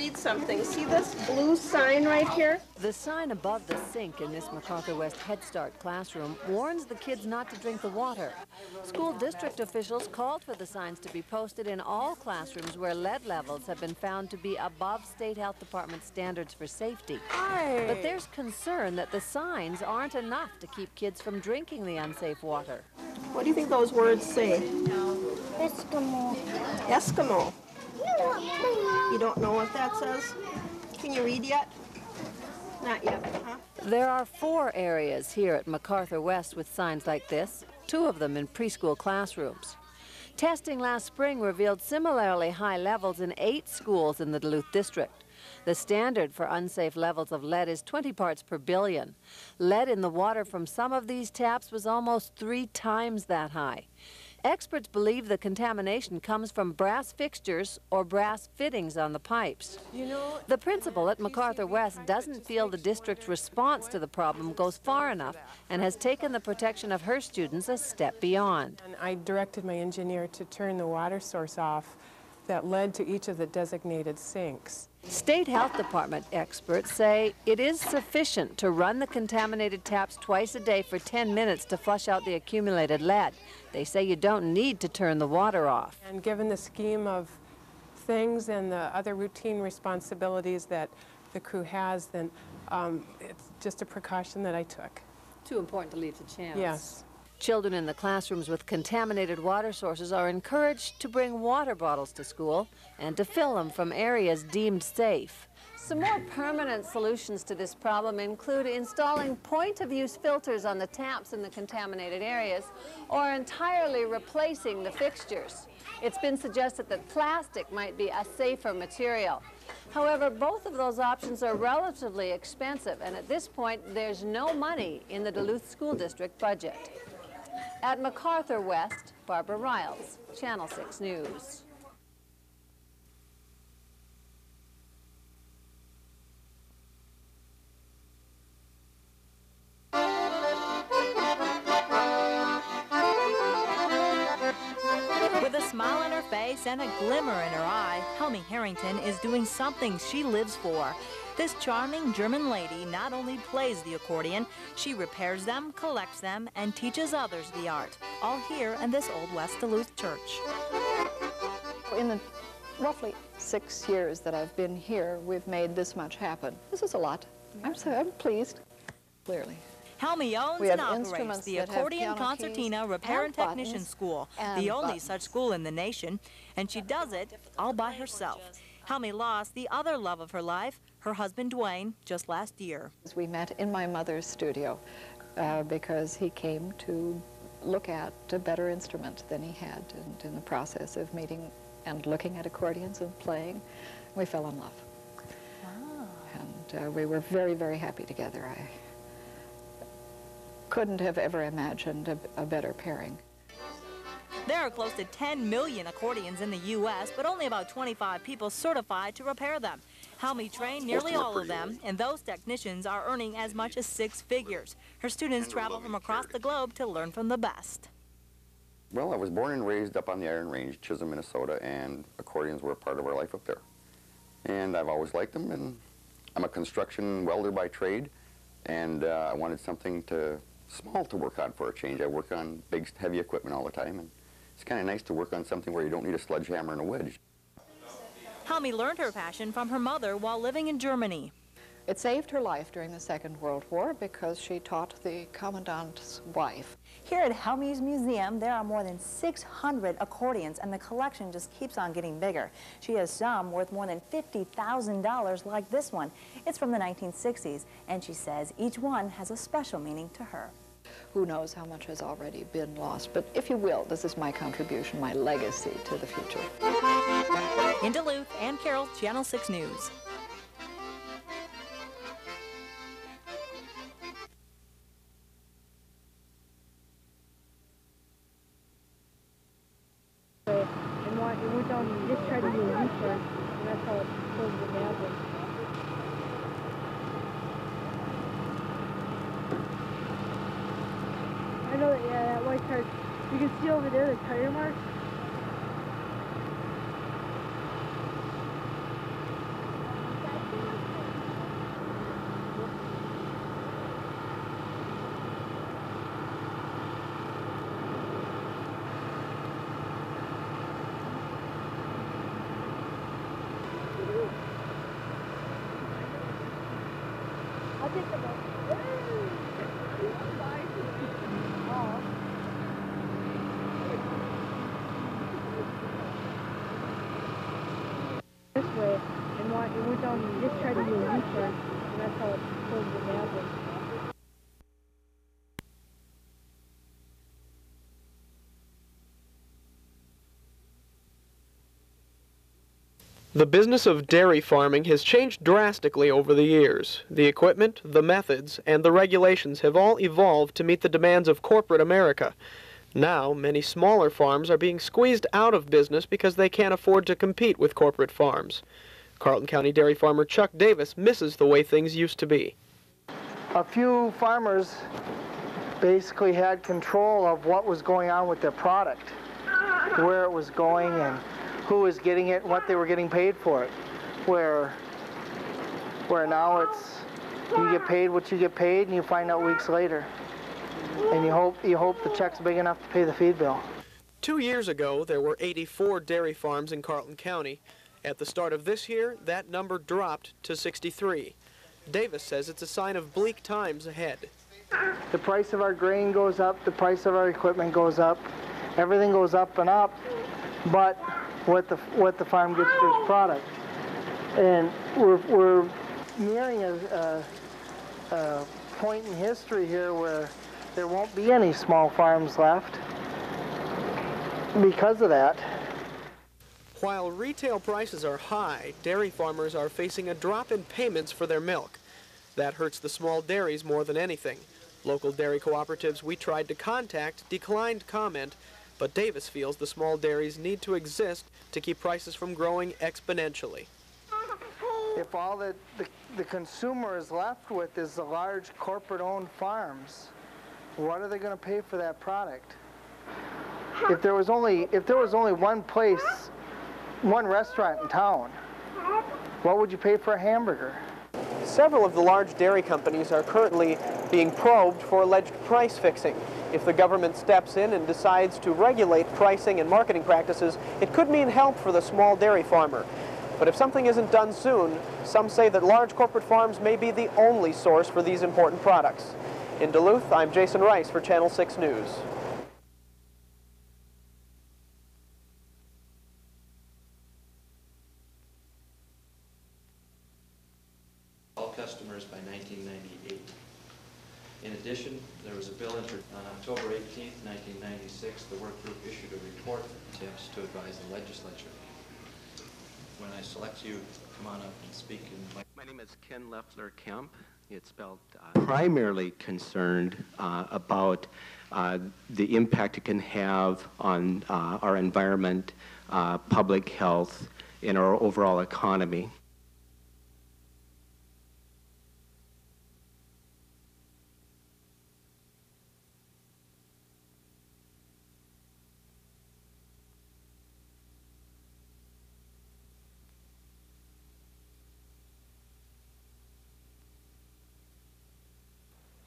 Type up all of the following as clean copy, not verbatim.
read something. See this blue sign right here? The sign above the sink in this MacArthur West Head Start classroom warns the kids not to drink the water. School district officials called for the signs to be posted in all classrooms where lead levels have been found to be above State Health Department standards for safety. But there's concern that the signs aren't enough to keep kids from drinking the unsafe water. What do you think those words say? Eskimo. Eskimo. You don't know what that says? Can you read yet? Not yet, huh? There are 4 areas here at MacArthur West with signs like this, 2 of them in preschool classrooms. Testing last spring revealed similarly high levels in 8 schools in the Duluth district. The standard for unsafe levels of lead is 20 parts per billion. Lead in the water from some of these taps was almost 3 times that high. Experts believe the contamination comes from brass fixtures or brass fittings on the pipes. The principal at MacArthur West doesn't feel the district's response to the problem goes far enough and has taken the protection of her students a step beyond. And I directed my engineer to turn the water source off that led to each of the designated sinks. State Health Department experts say it is sufficient to run the contaminated taps twice a day for 10 minutes to flush out the accumulated lead. They say you don't need to turn the water off. And given the scheme of things and the other routine responsibilities that the crew has, then it's just a precaution that I took. Too important to leave to chance. Yes. Children in the classrooms with contaminated water sources are encouraged to bring water bottles to school and to fill them from areas deemed safe. Some more permanent solutions to this problem include installing point-of-use filters on the taps in the contaminated areas or entirely replacing the fixtures. It's been suggested that plastic might be a safer material. However, both of those options are relatively expensive, and at this point, there's no money in the Duluth School District budget. At MacArthur West, Barbara Riles, Channel 6 News. With a smile on her face and a glimmer in her eye, Helmy Harrington is doing something she lives for. This charming German lady not only plays the accordion, she repairs them, collects them, and teaches others the art. All here in this Old West Duluth church. In the roughly 6 years that I've been here, we've made this much happen. This is a lot. I'm pleased, clearly. Helmy owns and operates the Accordion Concertina Repair and Technician School, the only such school in the nation, and she does it all by herself. Helmy lost the other love of her life, her husband Dwayne, just last year. We met in my mother's studio because he came to look at a better instrument than he had, and in the process of meeting and looking at accordions and playing, we fell in love. Wow. And we were very, very happy together. I couldn't have ever imagined a better pairing. There are close to 10 million accordions in the U.S., but only about 25 people certified to repair them. Helmy trained nearly all of them, and those technicians are earning as much as 6 figures. Her students travel from across the globe to learn from the best. Well, I was born and raised up on the Iron Range, Chisholm, Minnesota, and accordions were a part of our life up there. And I've always liked them, and I'm a construction welder by trade, and I wanted something small to work on for a change. I work on big, heavy equipment all the time, and it's kind of nice to work on something where you don't need a sledgehammer and a wedge. Helmy learned her passion from her mother while living in Germany. It saved her life during the Second World War because she taught the commandant's wife. Here at Helmy's Museum, there are more than 600 accordions, and the collection just keeps on getting bigger. She has some worth more than $50,000 like this one. It's from the 1960s, and she says each one has a special meaning to her. Who knows how much has already been lost, but if you will, this is my contribution, my legacy to the future. In Duluth, Ann Carroll, Channel 6 News. And we're down and just try to do a U-turn, and that's how it's supposed to happen. I know that, yeah, that white car, you can see over there the tire marks. The business of dairy farming has changed drastically over the years. The equipment, the methods, and the regulations have all evolved to meet the demands of corporate America. Now, many smaller farms are being squeezed out of business because they can't afford to compete with corporate farms. Carlton County dairy farmer Chuck Davis misses the way things used to be. A few farmers basically had control of what was going on with their product, where it was going and who was getting it, what they were getting paid for it. Where now it's, you get paid what you get paid and you find out weeks later. And you hope the check's big enough to pay the feed bill. 2 years ago, there were 84 dairy farms in Carlton County. At the start of this year, that number dropped to 63. Davis says it's a sign of bleak times ahead. The price of our grain goes up, the price of our equipment goes up, everything goes up and up, but what the farm gets for its product. And we're nearing a point in history here where there won't be any small farms left because of that. While retail prices are high, dairy farmers are facing a drop in payments for their milk. That hurts the small dairies more than anything. Local dairy cooperatives we tried to contact declined comment, but Davis feels the small dairies need to exist to keep prices from growing exponentially. If all that the consumer is left with is the large corporate-owned farms, what are they going to pay for that product? If there was only one place, one restaurant in town, what would you pay for a hamburger? Several of the large dairy companies are currently being probed for alleged price fixing. If the government steps in and decides to regulate pricing and marketing practices, it could mean help for the small dairy farmer. But if something isn't done soon, some say that large corporate farms may be the only source for these important products. In Duluth, I'm Jason Rice for Channel 6 News. All customers by 1998. In addition, there was a bill entered on October 18, 1996. The work group issued a report of tips to advise the legislature. When I select you, come on up and speak. My name is Ken Leffler Kemp. It's spelled primarily concerned about the impact it can have on our environment, public health, and our overall economy.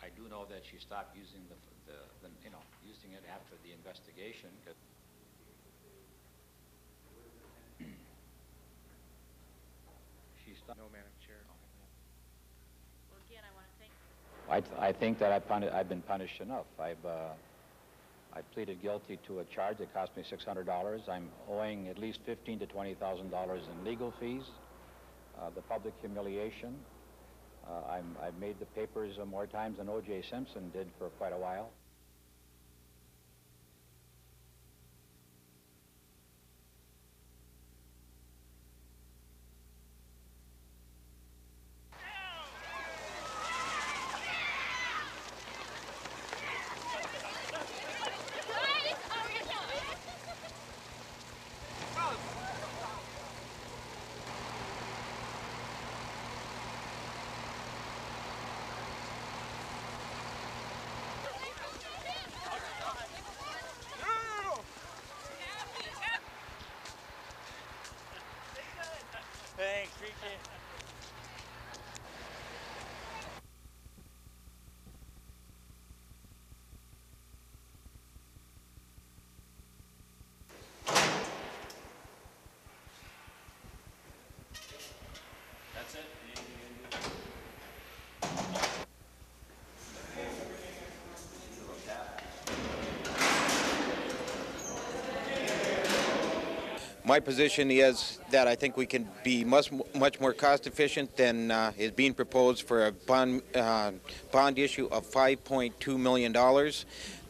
I do know that she stopped using using it after the investigation. She stopped. No, Madam Chair. Well, again, I want to thank. I think that I've been punished enough. I pleaded guilty to a charge that cost me $600. I'm owing at least $15,000 to $20,000 in legal fees, the public humiliation. I've made the papers more times than O.J. Simpson did for quite a while. Thanks, appreciate it. That's it. My position is that I think we can be much more cost efficient than is being proposed for a bond issue of $5.2 million,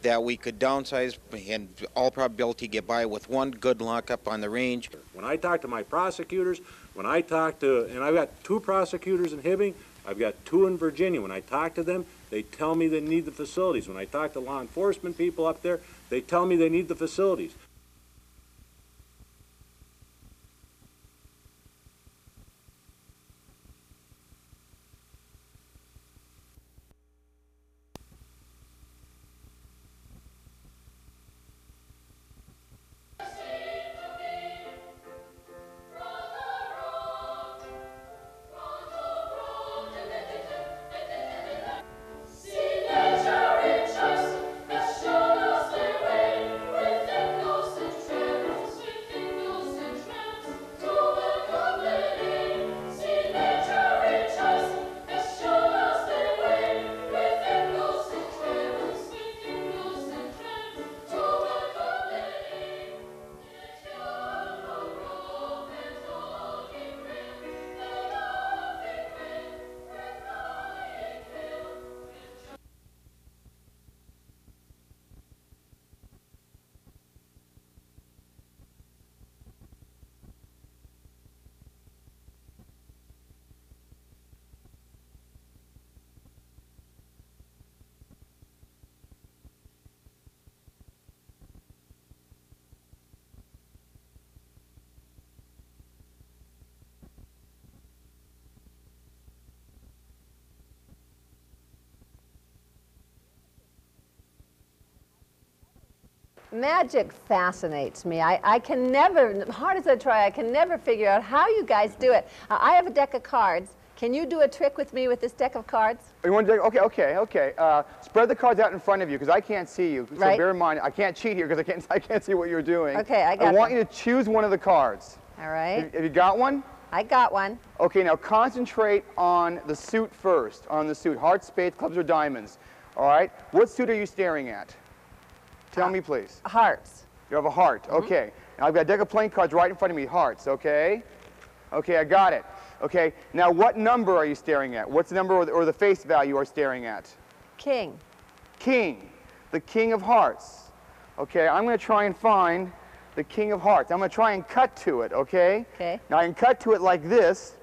that we could downsize and all probability get by with one good lockup on the range. When I talk to my prosecutors, When I talk to, and I've got 2 prosecutors in Hibbing, I've got 2 in Virginia. When I talk to them, they tell me they need the facilities. When I talk to law enforcement people up there, they tell me they need the facilities. Magic fascinates me. I can never, hard as I try, I can never figure out how you guys do it. I have a deck of cards. Can you do a trick with me with this deck of cards? You want to? Okay. Spread the cards out in front of you because I can't see you. So right. Bear in mind, I can't cheat here because I can't see what you're doing. Okay, I got I want you to choose one of the cards. All right. Have you got one? I got one. Okay, now concentrate on the suit first. On the suit. Hearts, spades, clubs, or diamonds. All right. What suit are you staring at? Tell me, please. Hearts. You have a heart. Okay. Now I've got a deck of playing cards right in front of me. Hearts. Okay. Okay, I got it. Okay. Now what number are you staring at? What's the number or the face value you are staring at? King. King. The king of hearts. Okay. I'm going to try and find the king of hearts. I'm going to try and cut to it. Okay. Okay. Now I can cut to it like this,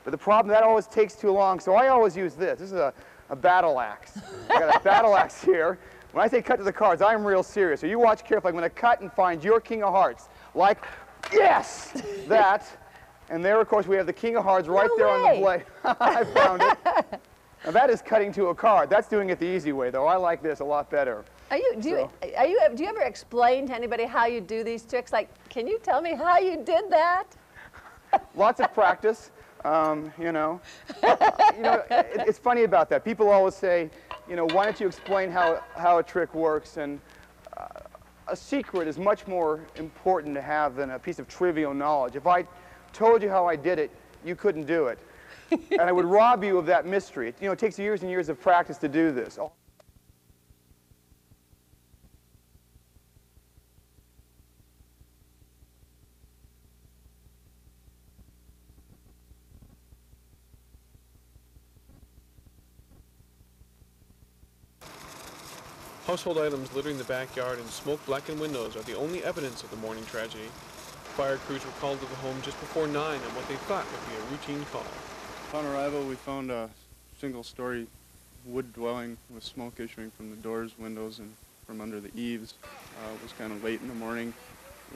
but the problem that always takes too long. So I always use this. This is a battle axe. I got a battle axe here. When I say cut to the cards, I'm real serious. So you watch carefully. I'm going to cut and find your king of hearts. Like, yes, that. And there, of course, we have the king of hearts right there on the blade. I found it. Now that is cutting to a card. That's doing it the easy way, though. I like this a lot better. Do you ever explain to anybody how you do these tricks? Like, can you tell me how you did that? Lots of practice. You know, it's funny about that. People always say, you know, why don't you explain how a trick works? And a secret is much more important to have than a piece of trivial knowledge. If I told you how I did it, you couldn't do it. And I would rob you of that mystery. You know, it takes years and years of practice to do this. Household items littering the backyard and smoke-blackened windows are the only evidence of the morning tragedy. Fire crews were called to the home just before 9 on what they thought would be a routine call. Upon arrival, we found a single-story wood dwelling with smoke issuing from the doors, windows, and from under the eaves. It was kind of late in the morning.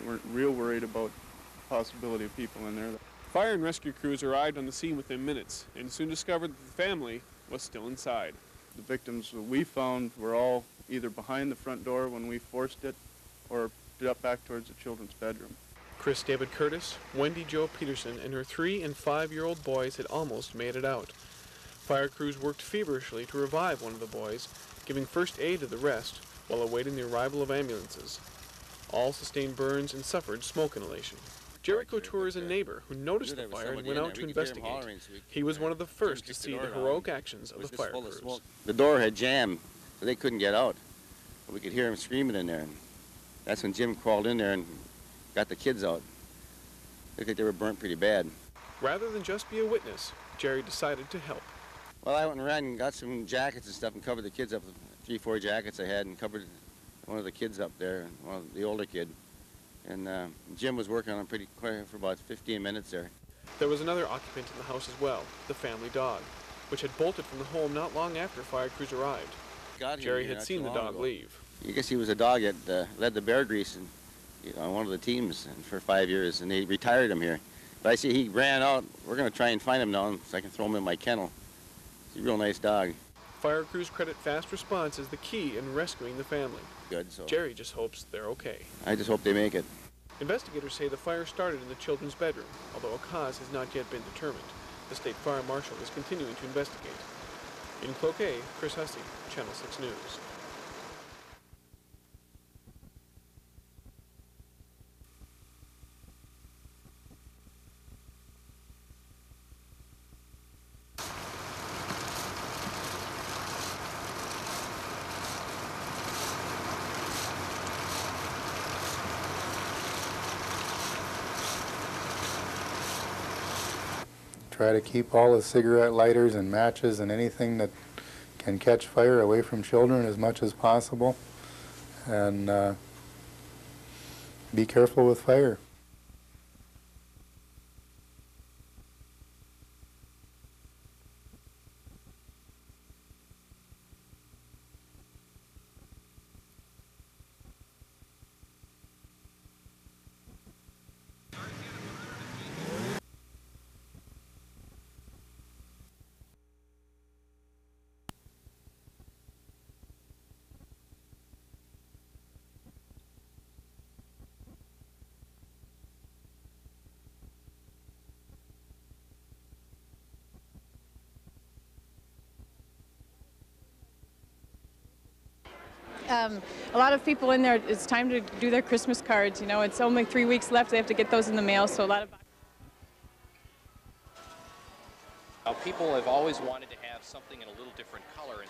We weren't real worried about the possibility of people in there. Fire and rescue crews arrived on the scene within minutes and soon discovered that the family was still inside. The victims that we found were all either behind the front door when we forced it or up back towards the children's bedroom. Chris David Curtis, Wendy Jo Peterson, and her 3- and 5-year-old boys had almost made it out. Fire crews worked feverishly to revive one of the boys, giving first aid to the rest while awaiting the arrival of ambulances. All sustained burns and suffered smoke inhalation. Jerry Couture is a neighbor who noticed the fire and went out to investigate. He was one of the first to see the heroic actions of the fire crews. The door had jammed, so they couldn't get out. We could hear him screaming in there, and that's when Jim crawled in there and got the kids out. Looked like they were burnt pretty bad. Rather than just be a witness, Jerry decided to help. Well, I went and ran and got some jackets and stuff and covered the kids up with 3-4 jackets I had and covered one of the kids up there, the older kid. And Jim was working on him quite for about 15 minutes there. There was another occupant in the house as well, the family dog, which had bolted from the home not long after fire crews arrived. Jerry had seen the dog leave. I guess he was a dog that led the Bear Grease on one of the teams for 5 years, and they retired him here. But I see he ran out. We're going to try and find him now so I can throw him in my kennel. He's a real nice dog. Fire crews credit fast response as the key in rescuing the family. Good, so Jerry just hopes they're okay. I just hope they make it. Investigators say the fire started in the children's bedroom, although a cause has not yet been determined. The state fire marshal is continuing to investigate. In Cloquet, Chris Hussey, Channel 6 News. Try to keep all the cigarette lighters and matches and anything that can catch fire away from children as much as possible, and be careful with fire. A lot of people in there, it's time to do their Christmas cards, you know. It's only 3 weeks left. They have to get those in the mail, so a lot of... People have always wanted to have something in a little different color.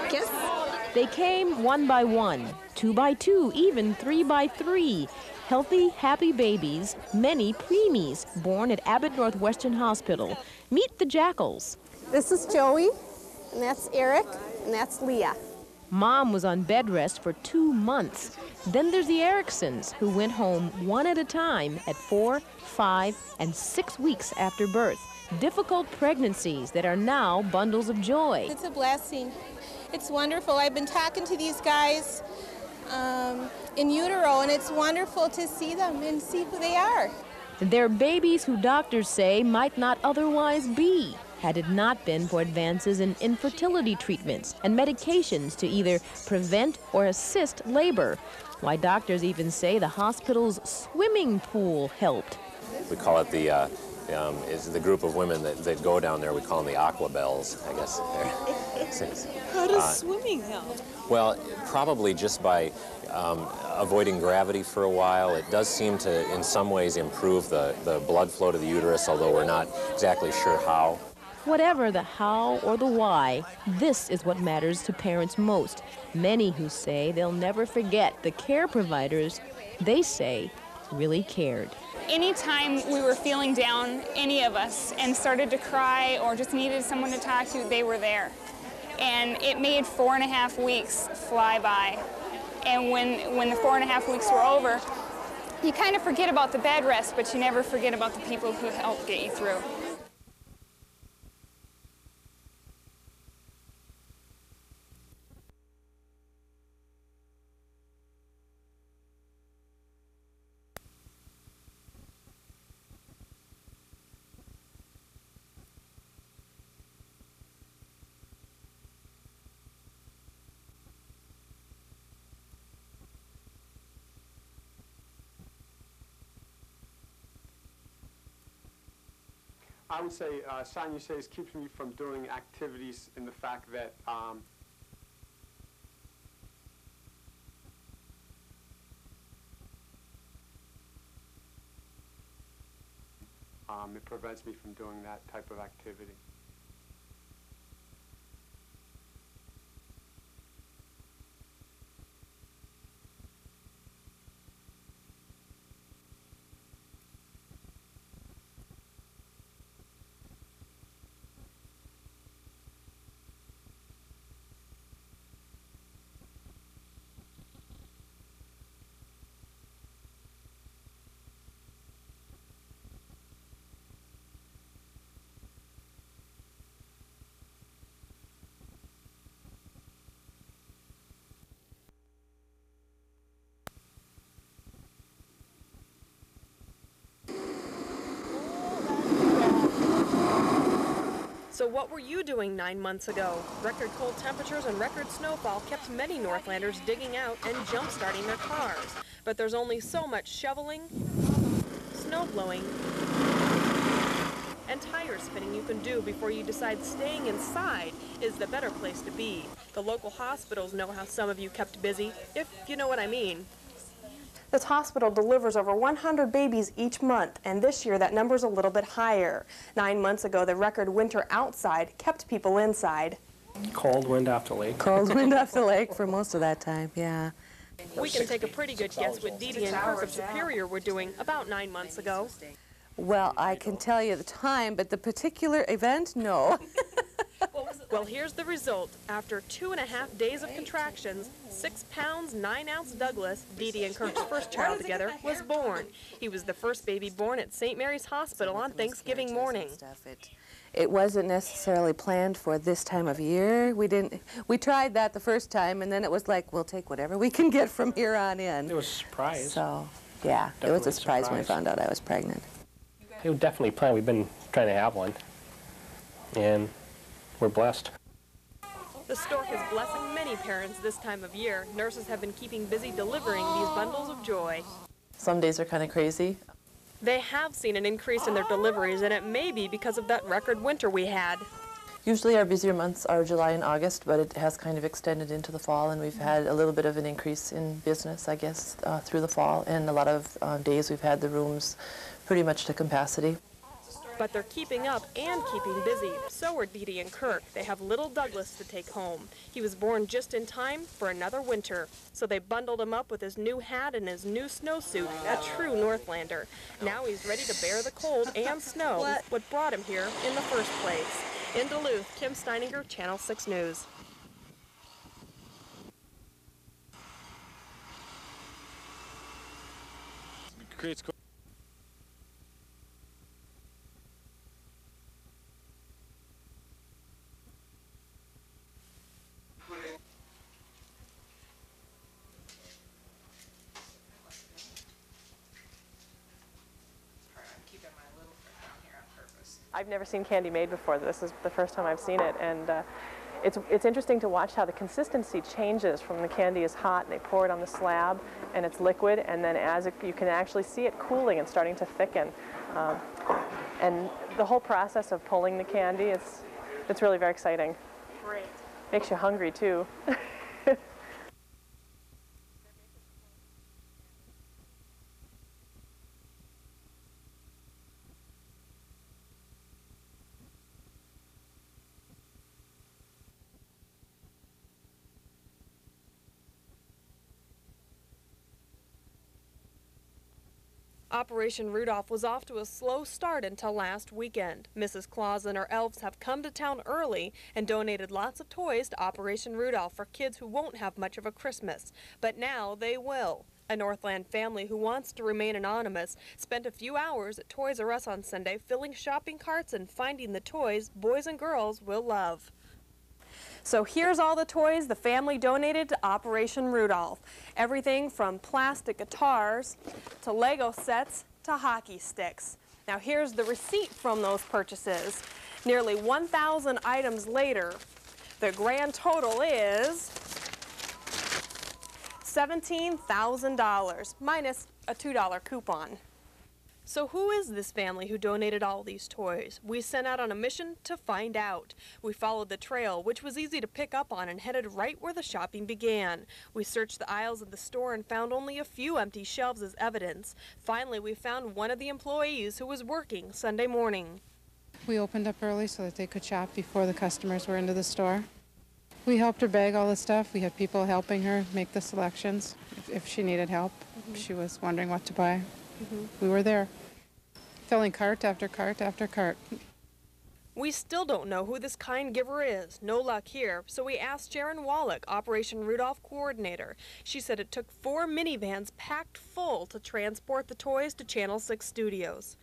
Kiss. They came one by one, 2 by 2, even 3 by 3. Healthy, happy babies, many preemies, born at Abbott Northwestern Hospital. Meet the Jackals. This is Joey, and that's Eric, and that's Leah. Mom was on bed rest for 2 months. Then there's the Ericksons, who went home one at a time at 4, 5, and 6 weeks after birth. Difficult pregnancies that are now bundles of joy. It's a blessing. It's wonderful. I've been talking to these guys in utero, and it's wonderful to see them and see who they are. They're babies who doctors say might not otherwise be, had it not been for advances in infertility treatments and medications to either prevent or assist labor. Why, doctors even say the hospital's swimming pool helped. We call it is the group of women that go down there. We call them the Aqua Bells, I guess. How does swimming help? Well, probably just by avoiding gravity for a while. It does seem to, in some ways, improve the blood flow to the uterus, although we're not exactly sure how. Whatever the how or the why, this is what matters to parents most. Many who say they'll never forget the care providers, they say, really cared. Anytime we were feeling down, any of us, and started to cry or just needed someone to talk to, they were there. And it made 4.5 weeks fly by. And when the 4.5 weeks were over, you kind of forget about the bed rest, but you never forget about the people who helped get you through. I would say Sonia says keeps me from doing activities in the fact that it prevents me from doing that type of activity. So what were you doing 9 months ago? Record cold temperatures and record snowfall kept many Northlanders digging out and jump-starting their cars. But there's only so much shoveling, snow blowing, and tire spinning you can do before you decide staying inside is the better place to be. The local hospitals know how some of you kept busy, if you know what I mean. This hospital delivers over 100 babies each month, and this year that number's a little bit higher. 9 months ago, the record winter outside kept people inside. Cold wind off the lake. Cold wind off the lake for most of that time, yeah. We can take a pretty good guess what Dee Dee and Kirk of Superior were doing about 9 months ago. Well, I can tell you the time, but the particular event, no. Well, here's the result. After 2.5 days of contractions, 6 pounds, 9 ounce Douglas, Dee Dee and Kirk's first child together, was born. He was the first baby born at St. Mary's Hospital on Thanksgiving morning. It wasn't necessarily planned for this time of year. We tried that the first time, and then it was like, we'll take whatever we can get from here on in. It was a surprise. So, yeah, it was a surprise when we found out I was pregnant. It was definitely planned. We've been trying to have one, and we're blessed. The stork is blessing many parents this time of year. Nurses have been keeping busy delivering these bundles of joy. Some days are kind of crazy. They have seen an increase in their deliveries, and it may be because of that record winter we had. Usually our busier months are July and August, but it has kind of extended into the fall, and we've had a little bit of an increase in business, I guess, through the fall. And a lot of days we've had the rooms pretty much to capacity. But they're keeping up and keeping busy. So are Dee Dee and Kirk. They have little Douglas to take home. He was born just in time for another winter. So they bundled him up with his new hat and his new snowsuit, a true Northlander. Now he's ready to bear the cold and snow, what brought him here in the first place. In Duluth, Kim Steininger, Channel 6 News. Creates I've never seen candy made before. This is the first time I've seen it, and it's interesting to watch how the consistency changes from the candy is hot and they pour it on the slab and it's liquid, and then you can actually see it cooling and starting to thicken. And the whole process of pulling the candy, it's really very exciting. Great. Makes you hungry too. Operation Rudolph was off to a slow start until last weekend. Mrs. Claus and her elves have come to town early and donated lots of toys to Operation Rudolph for kids who won't have much of a Christmas. But now they will. A Northland family who wants to remain anonymous spent a few hours at Toys R Us on Sunday filling shopping carts and finding the toys boys and girls will love. So here's all the toys the family donated to Operation Rudolph. Everything from plastic guitars to Lego sets to hockey sticks. Now here's the receipt from those purchases. Nearly 1,000 items later, the grand total is $17,000 minus a $2 coupon. So who is this family who donated all these toys? We set out on a mission to find out. We followed the trail, which was easy to pick up on, and headed right where the shopping began. We searched the aisles of the store and found only a few empty shelves as evidence. Finally, we found one of the employees who was working Sunday morning. We opened up early so that they could shop before the customers were into the store. We helped her bag all the stuff. We had people helping her make the selections if she needed help. She was wondering what to buy. We were there, filling cart after cart after cart. We still don't know who this kind giver is. No luck here, so we asked Sharon Wallach, Operation Rudolph coordinator. She said it took 4 minivans packed full to transport the toys to Channel 6 studios.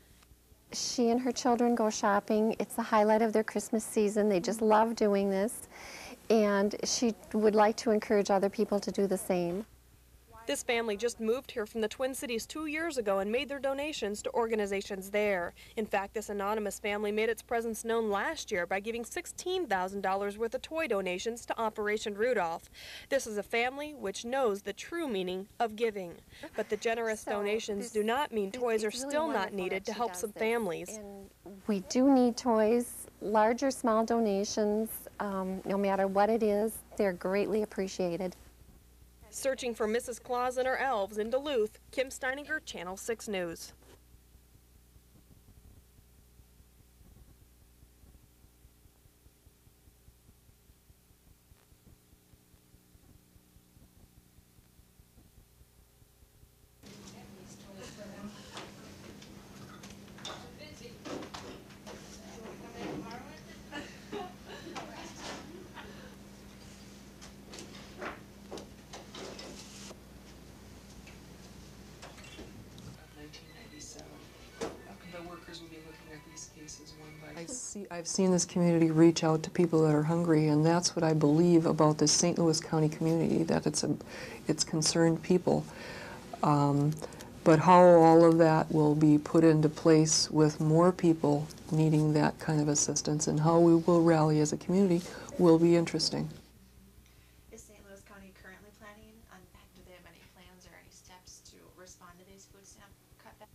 She and her children go shopping. It's the highlight of their Christmas season. They just love doing this, and she would like to encourage other people to do the same. This family just moved here from the Twin Cities 2 years ago and made their donations to organizations there. In fact, this anonymous family made its presence known last year by giving $16,000 worth of toy donations to Operation Rudolph. This is a family which knows the true meaning of giving. But the generous donations do not mean toys are still not needed to help some families. We do need toys, large or small donations, no matter what it is, they're greatly appreciated. Searching for Mrs. Claus and her elves in Duluth, Kim Steininger, Channel 6 News. I've seen this community reach out to people that are hungry, and that's what I believe about this St. Louis County community, that it's concerned people. But how all of that will be put into place with more people needing that kind of assistance and how we will rally as a community will be interesting. Is St. Louis County currently planning on, do they have any plans or any steps to respond to these food stamp cutbacks?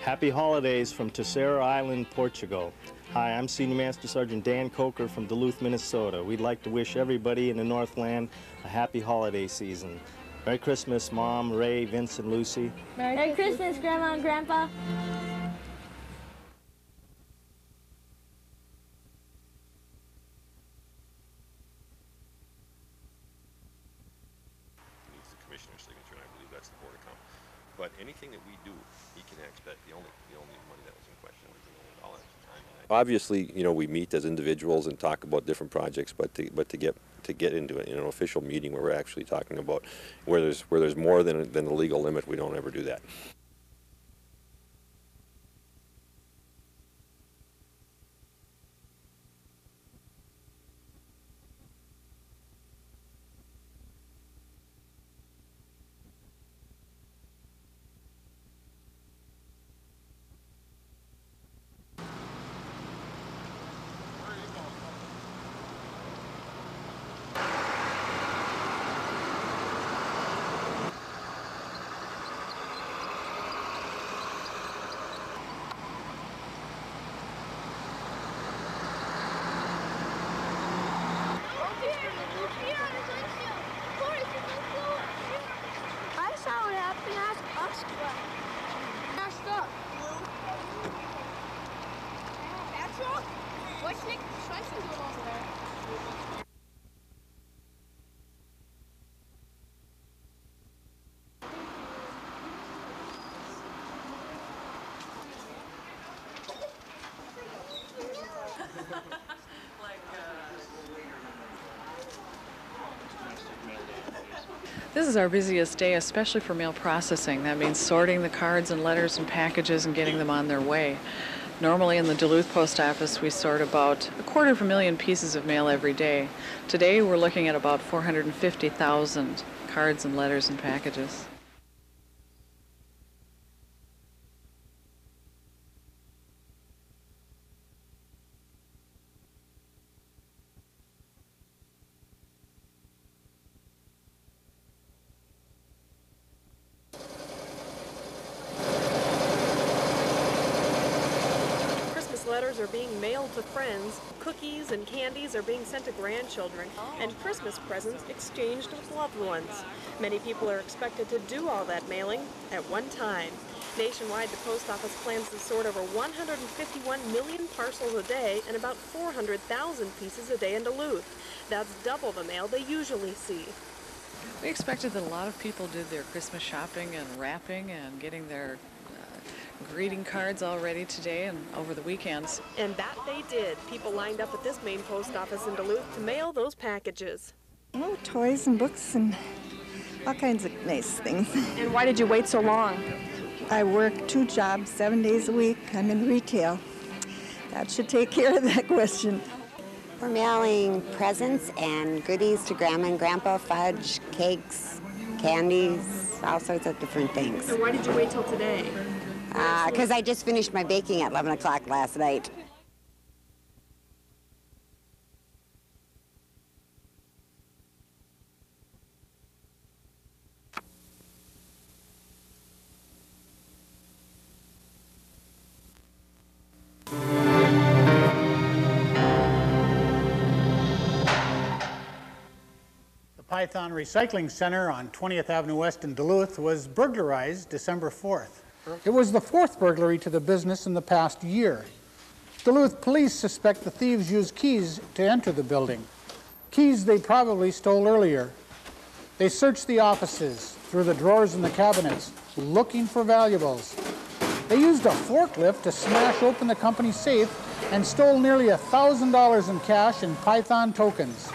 Happy holidays from Terceira Island, Portugal. Hi, I'm Senior Master Sergeant Dan Coker from Duluth, Minnesota. We'd like to wish everybody in the Northland a happy holiday season. Merry Christmas, Mom, Ray, Vince, and Lucy. Merry Christmas, Grandma and Grandpa. Needs the commissioner's signature, and I believe that's the board account. But anything that we do, he can expect the only money that was in question was $1 million at the time. Obviously, you know, we meet as individuals and talk about different projects, but to get into it in an official meeting where we're actually talking about where there's more than the legal limit, we don't ever do that. I saw what happened. Ask us what. Messed up. That's wrong. What's Nick Schweitzen's over there? This is our busiest day, especially for mail processing. That means sorting the cards and letters and packages and getting them on their way. Normally in the Duluth Post Office, we sort about 250,000 pieces of mail every day. Today, we're looking at about 450,000 cards and letters and packages. Letters are being mailed to friends, cookies and candies are being sent to grandchildren, and Christmas presents exchanged with loved ones. Many people are expected to do all that mailing at one time. Nationwide, the post office plans to sort over 151 million parcels a day and about 400,000 pieces a day in Duluth. That's double the mail they usually see. We expected that a lot of people did their Christmas shopping and wrapping and getting their greeting cards all ready today and over the weekends. And that they did. People lined up at this main post office in Duluth to mail those packages. Oh, toys and books and all kinds of nice things. And why did you wait so long? I work 2 jobs, 7 days a week. I'm in retail. That should take care of that question. We're mailing presents and goodies to Grandma and Grandpa, fudge, cakes, candies, all sorts of different things. So why did you wait till today? Because I just finished my baking at 11 o'clock last night. The Python Recycling Center on 20th Avenue West in Duluth was burglarized December 4th. It was the 4th burglary to the business in the past year. Duluth police suspect the thieves used keys to enter the building. Keys they probably stole earlier. They searched the offices, through the drawers and the cabinets, looking for valuables. They used a forklift to smash open the company safe and stole nearly $1,000 in cash and Python tokens.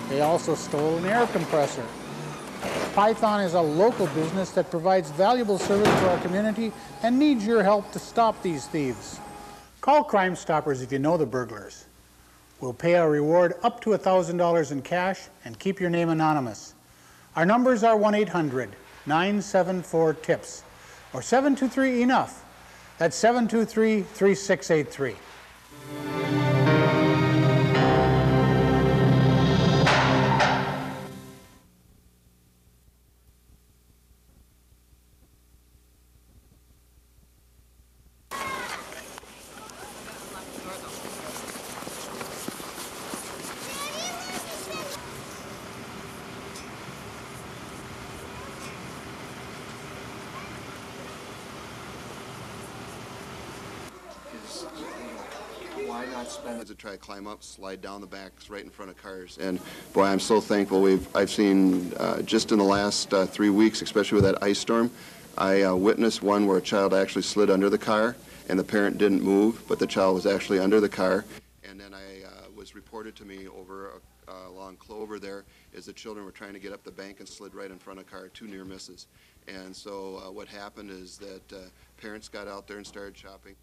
They also stole an air compressor. Python is a local business that provides valuable service for our community and needs your help to stop these thieves. Call Crime Stoppers if you know the burglars. We'll pay a reward up to $1,000 in cash and keep your name anonymous. Our numbers are 1-800-974-TIPS or 723-ENOUGH. That's 723-3683. Why not spend it to try to climb up, slide down the backs right in front of cars? And boy, I'm so thankful. I've seen just in the last 3 weeks, especially with that ice storm, I witnessed one where a child actually slid under the car and the parent didn't move, but the child was actually under the car. And then was reported to me over along Clover there is the children were trying to get up the bank and slid right in front of a car, 2 near misses. And so what happened is that parents got out there and started shopping.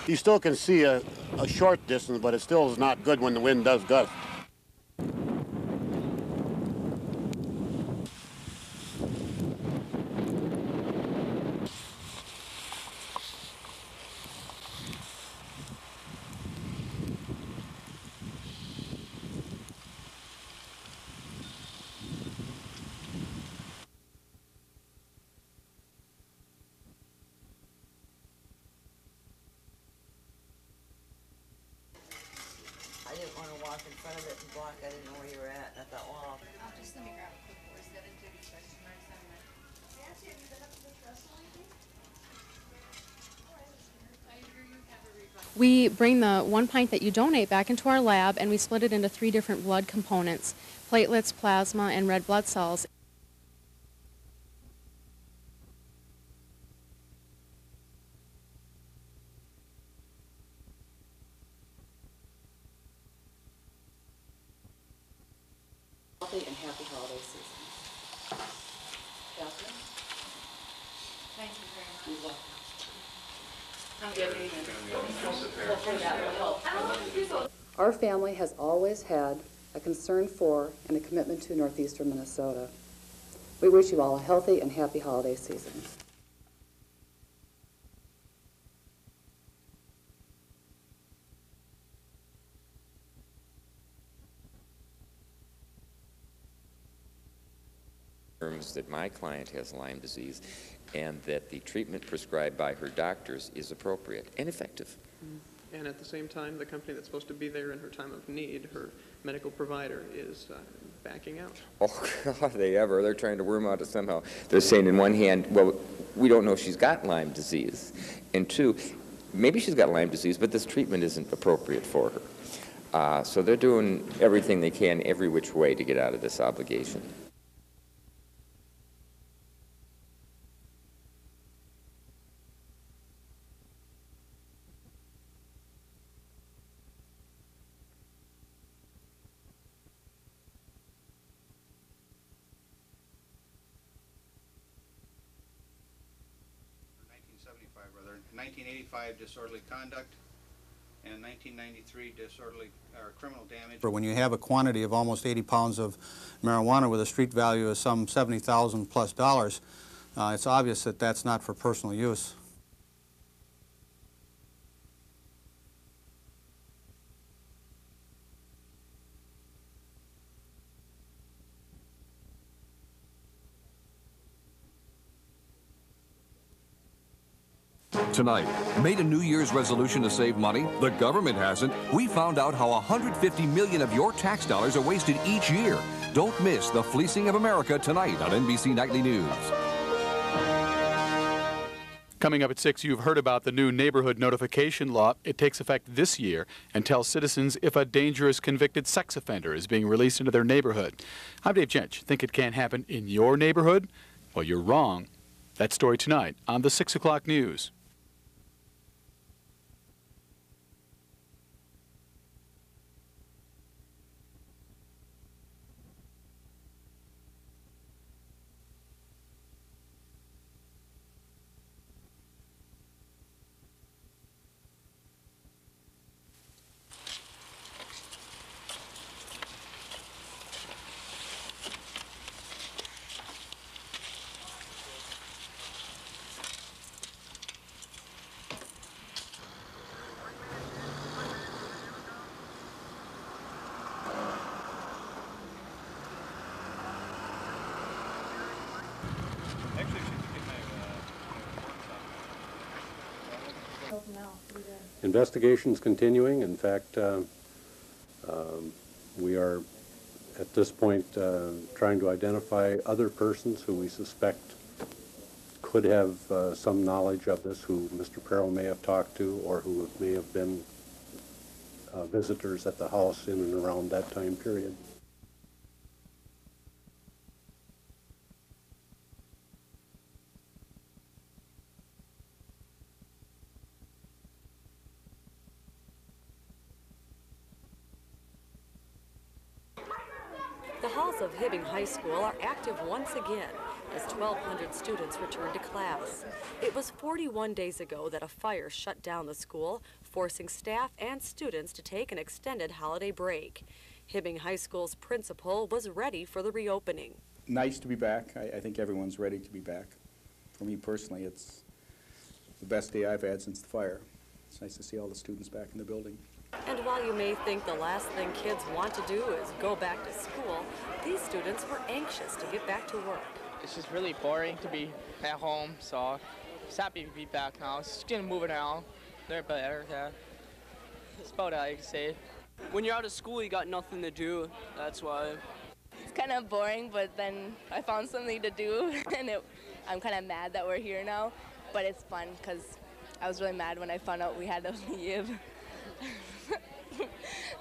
You still can see a short distance, but it still is not good when the wind does gust. I didn't want to walk in front of it and block. I didn't know where you were at. I thought, well, Just let me grab a clipboard. 7:30 question marks on that. Nancy, have you been up to the trestle lately? All right, I hear you have a rebuttal. We bring the 1 pint that you donate back into our lab, and we split it into 3 different blood components: platelets, plasma, and red blood cells. Healthy and happy holiday season. Catherine? Thank you very much. You're welcome. Our family has always had a concern for and a commitment to northeastern Minnesota. We wish you all a healthy and happy holiday season. That my client has Lyme disease and that the treatment prescribed by her doctors is appropriate and effective. And at the same time, the company that's supposed to be there in her time of need, her medical provider, is backing out. Oh, are they ever? They're trying to worm out it somehow. They're saying in one hand, well, we don't know if she's got Lyme disease. And two, maybe she's got Lyme disease, but this treatment isn't appropriate for her. So they're doing everything they can every which way to get out of this obligation. Rather, 1985 disorderly conduct, and 1993 disorderly or criminal damage. When you have a quantity of almost 80 pounds of marijuana with a street value of some $70,000 plus, it's obvious that that's not for personal use. Tonight, made a New Year's resolution to save money? The government hasn't. We found out how $150 million of your tax dollars are wasted each year. Don't miss The Fleecing of America tonight on NBC Nightly News. Coming up at 6, you've heard about the new neighborhood notification law. It takes effect this year and tells citizens if a dangerous convicted sex offender is being released into their neighborhood. I'm Dave Jench. Think it can't happen in your neighborhood? Well, you're wrong. That story tonight on the 6 o'clock news. Investigation's continuing. In fact, we are at this point trying to identify other persons who we suspect could have some knowledge of this, who Mr. Perro may have talked to, or who may have been visitors at the house in and around that time period. The halls of Hibbing High School are active once again as 1,200 students return to class. It was 41 days ago that a fire shut down the school, forcing staff and students to take an extended holiday break. Hibbing High School's principal was ready for the reopening. Nice to be back. I think everyone's ready to be back. For me personally, it's the best day I've had since the fire. It's nice to see all the students back in the building. And while you may think the last thing kids want to do is go back to school, these students were anxious to get back to work. It's just really boring to be at home, so just happy to be back now. It's just gonna move around. They're better, yeah. That's about all I can say. When you're out of school, you got nothing to do. That's why. It's kind of boring, but then I found something to do, and I'm kind of mad that we're here now. But it's fun because I was really mad when I found out we had to leave.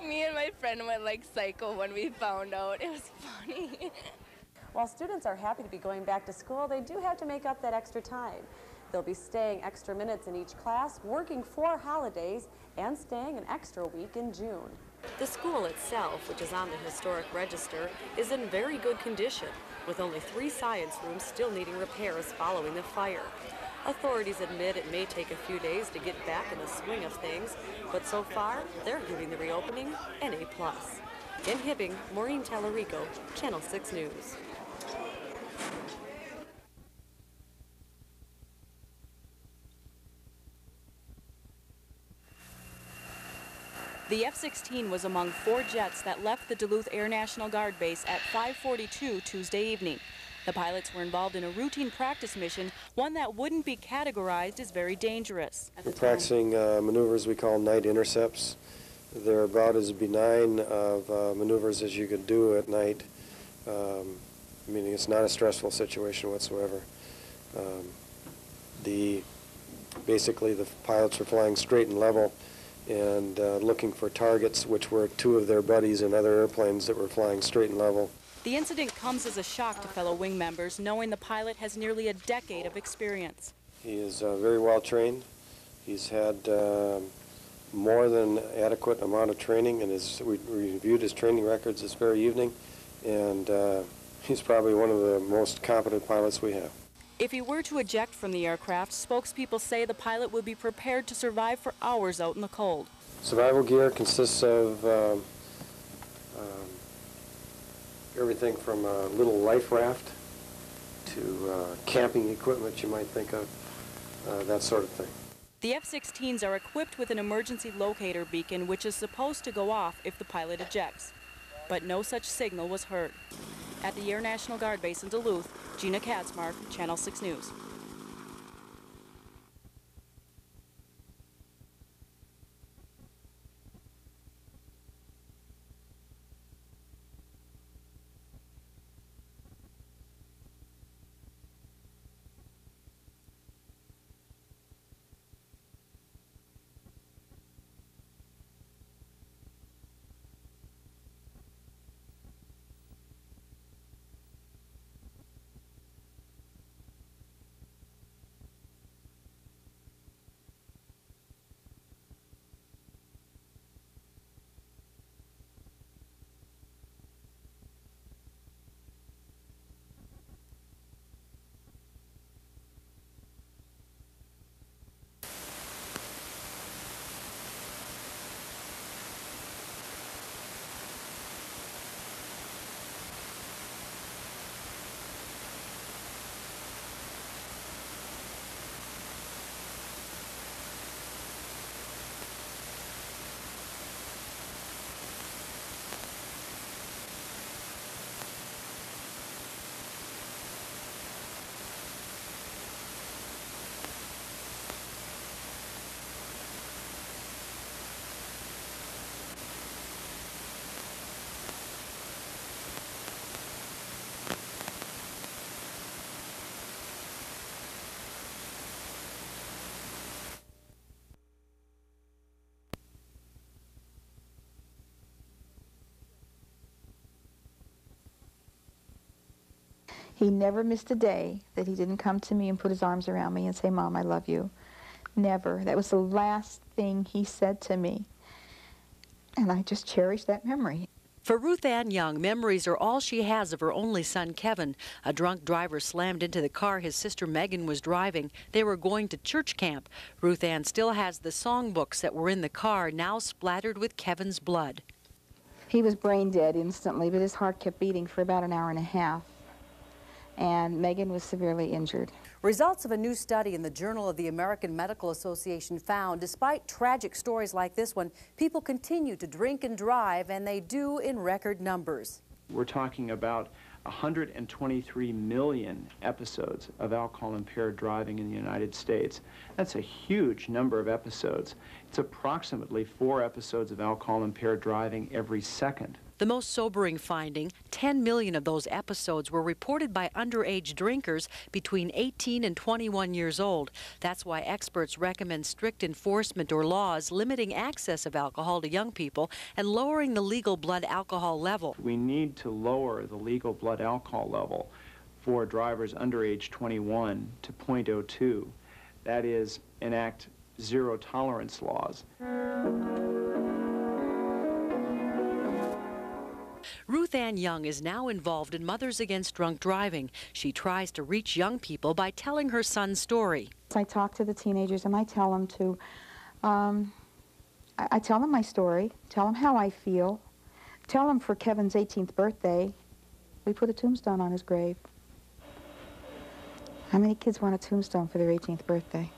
Me and my friend went like psycho when we found out. It was funny. While students are happy to be going back to school, they do have to make up that extra time. They'll be staying extra minutes in each class, working 4 holidays, and staying an extra week in June. The school itself, which is on the historic register, is in very good condition, with only 3 science rooms still needing repairs following the fire. Authorities admit it may take a few days to get back in the swing of things, but so far, they're giving the reopening an A+. In Hibbing, Maureen Tallarico, Channel 6 News. The F-16 was among 4 jets that left the Duluth Air National Guard Base at 5:42 Tuesday evening. The pilots were involved in a routine practice mission, one that wouldn't be categorized as very dangerous. We're practicing maneuvers we call night intercepts. They're about as benign of maneuvers as you could do at night, meaning it's not a stressful situation whatsoever. Basically, the pilots were flying straight and level and looking for targets, which were 2 of their buddies in other airplanes that were flying straight and level. The incident comes as a shock to fellow wing members, knowing the pilot has nearly a decade of experience. He is very well trained. He's had more than adequate amount of training, and we reviewed his training records this very evening, and he's probably one of the most competent pilots we have. If he were to eject from the aircraft, spokespeople say the pilot would be prepared to survive for hours out in the cold. Survival gear consists of everything from a little life raft to camping equipment you might think of, that sort of thing. The F-16s are equipped with an emergency locator beacon which is supposed to go off if the pilot ejects. But no such signal was heard. At the Air National Guard Base in Duluth, Gina Katzmark, Channel 6 News. He never missed a day that he didn't come to me and put his arms around me and say, "Mom, I love you." Never. That was the last thing he said to me. And I just cherish that memory. For Ruth Ann Young, memories are all she has of her only son, Kevin. A drunk driver slammed into the car his sister Megan was driving. They were going to church camp. Ruth Ann still has the songbooks that were in the car, now splattered with Kevin's blood. He was brain dead instantly, but his heart kept beating for about an hour and a half. And Megan was severely injured. Results of a new study in the Journal of the American Medical Association found, despite tragic stories like this one, people continue to drink and drive, and they do in record numbers. We're talking about 123 million episodes of alcohol-impaired driving in the United States. That's a huge number of episodes. It's approximately 4 episodes of alcohol-impaired driving every second. The most sobering finding, 10 million of those episodes were reported by underage drinkers between 18 and 21 years old. That's why experts recommend strict enforcement or laws limiting access of alcohol to young people and lowering the legal blood alcohol level. We need to lower the legal blood alcohol level for drivers under age 21 to 0.02. That is, enact zero tolerance laws. Ruth Ann Young is now involved in Mothers Against Drunk Driving. She tries to reach young people by telling her son's story. I talk to the teenagers and I tell them to, I tell them my story, tell them how I feel, tell them for Kevin's 18th birthday, we put a tombstone on his grave. How many kids want a tombstone for their 18th birthday?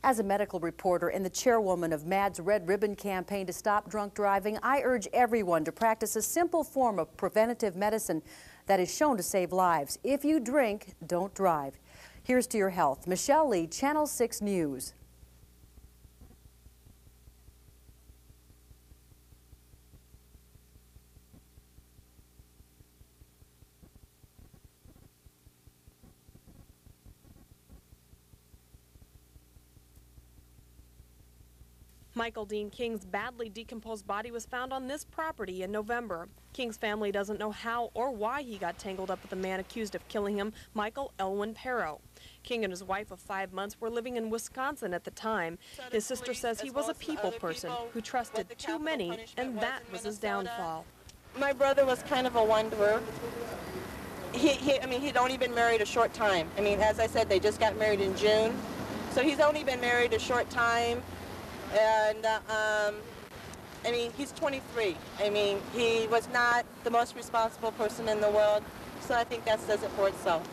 As a medical reporter and the chairwoman of MADD's Red Ribbon Campaign to Stop Drunk Driving, I urge everyone to practice a simple form of preventative medicine that is shown to save lives. If you drink, don't drive. Here's to your health. Michelle Lee, Channel 6 News. Michael Dean King's badly decomposed body was found on this property in November. King's family doesn't know how or why he got tangled up with the man accused of killing him, Michael Elwin Perro. King and his wife of 5 months were living in Wisconsin at the time. His sister says he was a people person who trusted too many, and that was his downfall. My brother was kind of a wanderer. He'd only been married a short time. I mean, as I said, they just got married in June. So he's only been married a short time. And, he's 23. He was not the most responsible person in the world, so I think that says it for itself.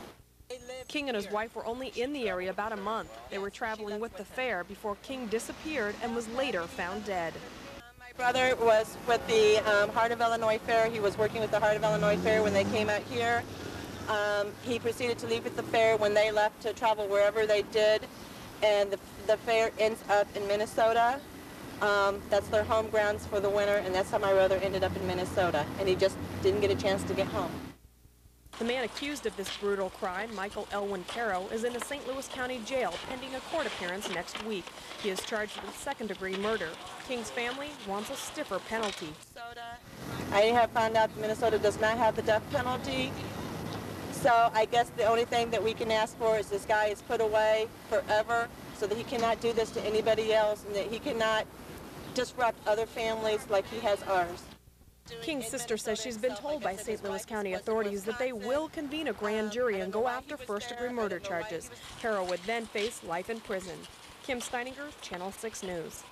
King and his wife were only in the area about a month. They were traveling with the fair before King disappeared and was later found dead. My brother was with the Heart of Illinois Fair. He was working with the Heart of Illinois Fair when they came out here. He proceeded to leave with the fair when they left to travel wherever they did. And the fair ends up in Minnesota. That's their home grounds for the winter, and that's how my brother ended up in Minnesota. And he just didn't get a chance to get home. The man accused of this brutal crime, Michael Elwin Perro, is in a St. Louis County jail pending a court appearance next week. He is charged with second-degree murder. King's family wants a stiffer penalty. I have found out that Minnesota does not have the death penalty. So I guess the only thing that we can ask for is this guy is put away forever so that he cannot do this to anybody else and that he cannot disrupt other families like he has ours. King's sister says she's been told by St. Louis County authorities that they will convene a grand jury and go after first-degree murder charges. Perro would then face life in prison. Kim Steininger, Channel 6 News.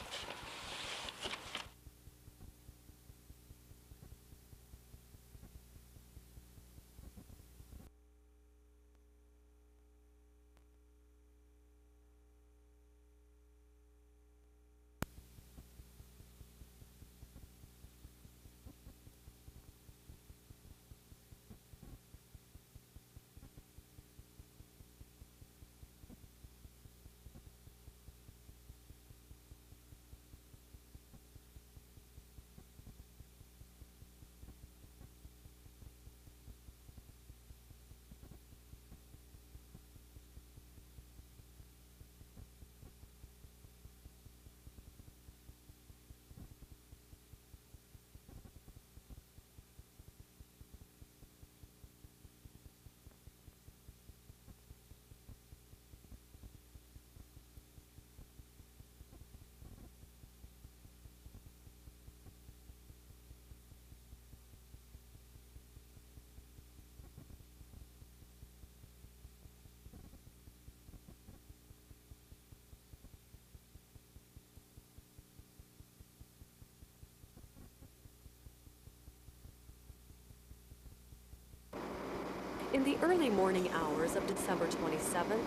In the early morning hours of December 27th,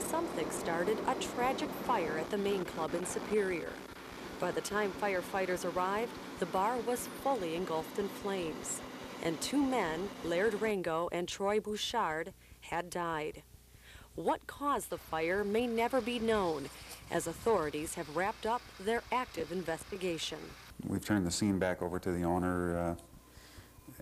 something started a tragic fire at the main club in Superior. By the time firefighters arrived, the bar was fully engulfed in flames, and 2 men, Laird Rango and Troy Bouchard, had died. What caused the fire may never be known, as authorities have wrapped up their active investigation. We've turned the scene back over to the owner.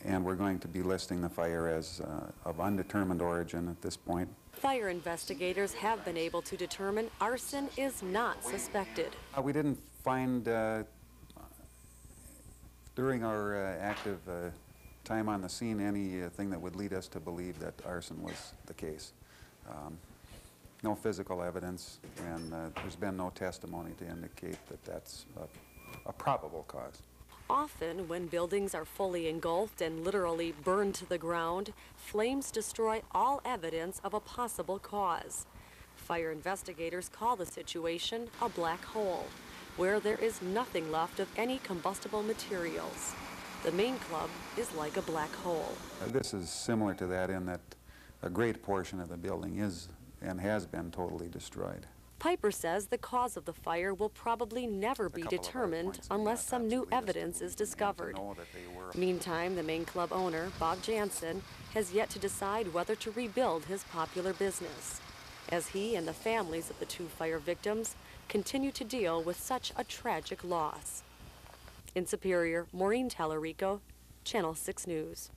and we're going to be listing the fire as of undetermined origin at this point. Fire investigators have been able to determine arson is not suspected. We didn't find, during our active time on the scene, anything that would lead us to believe that arson was the case. No physical evidence, and there's been no testimony to indicate that that's a probable cause. Often, when buildings are fully engulfed and literally burned to the ground, flames destroy all evidence of a possible cause. Fire investigators call the situation a black hole, where there is nothing left of any combustible materials. The main club is like a black hole. This is similar to that in that a great portion of the building is and has been totally destroyed. Piper says the cause of the fire will probably never be determined unless some new evidence is discovered. Meantime, the main club owner, Bob Jansen, has yet to decide whether to rebuild his popular business, as he and the families of the 2 fire victims continue to deal with such a tragic loss. In Superior, Maureen Tallarico, Channel 6 News.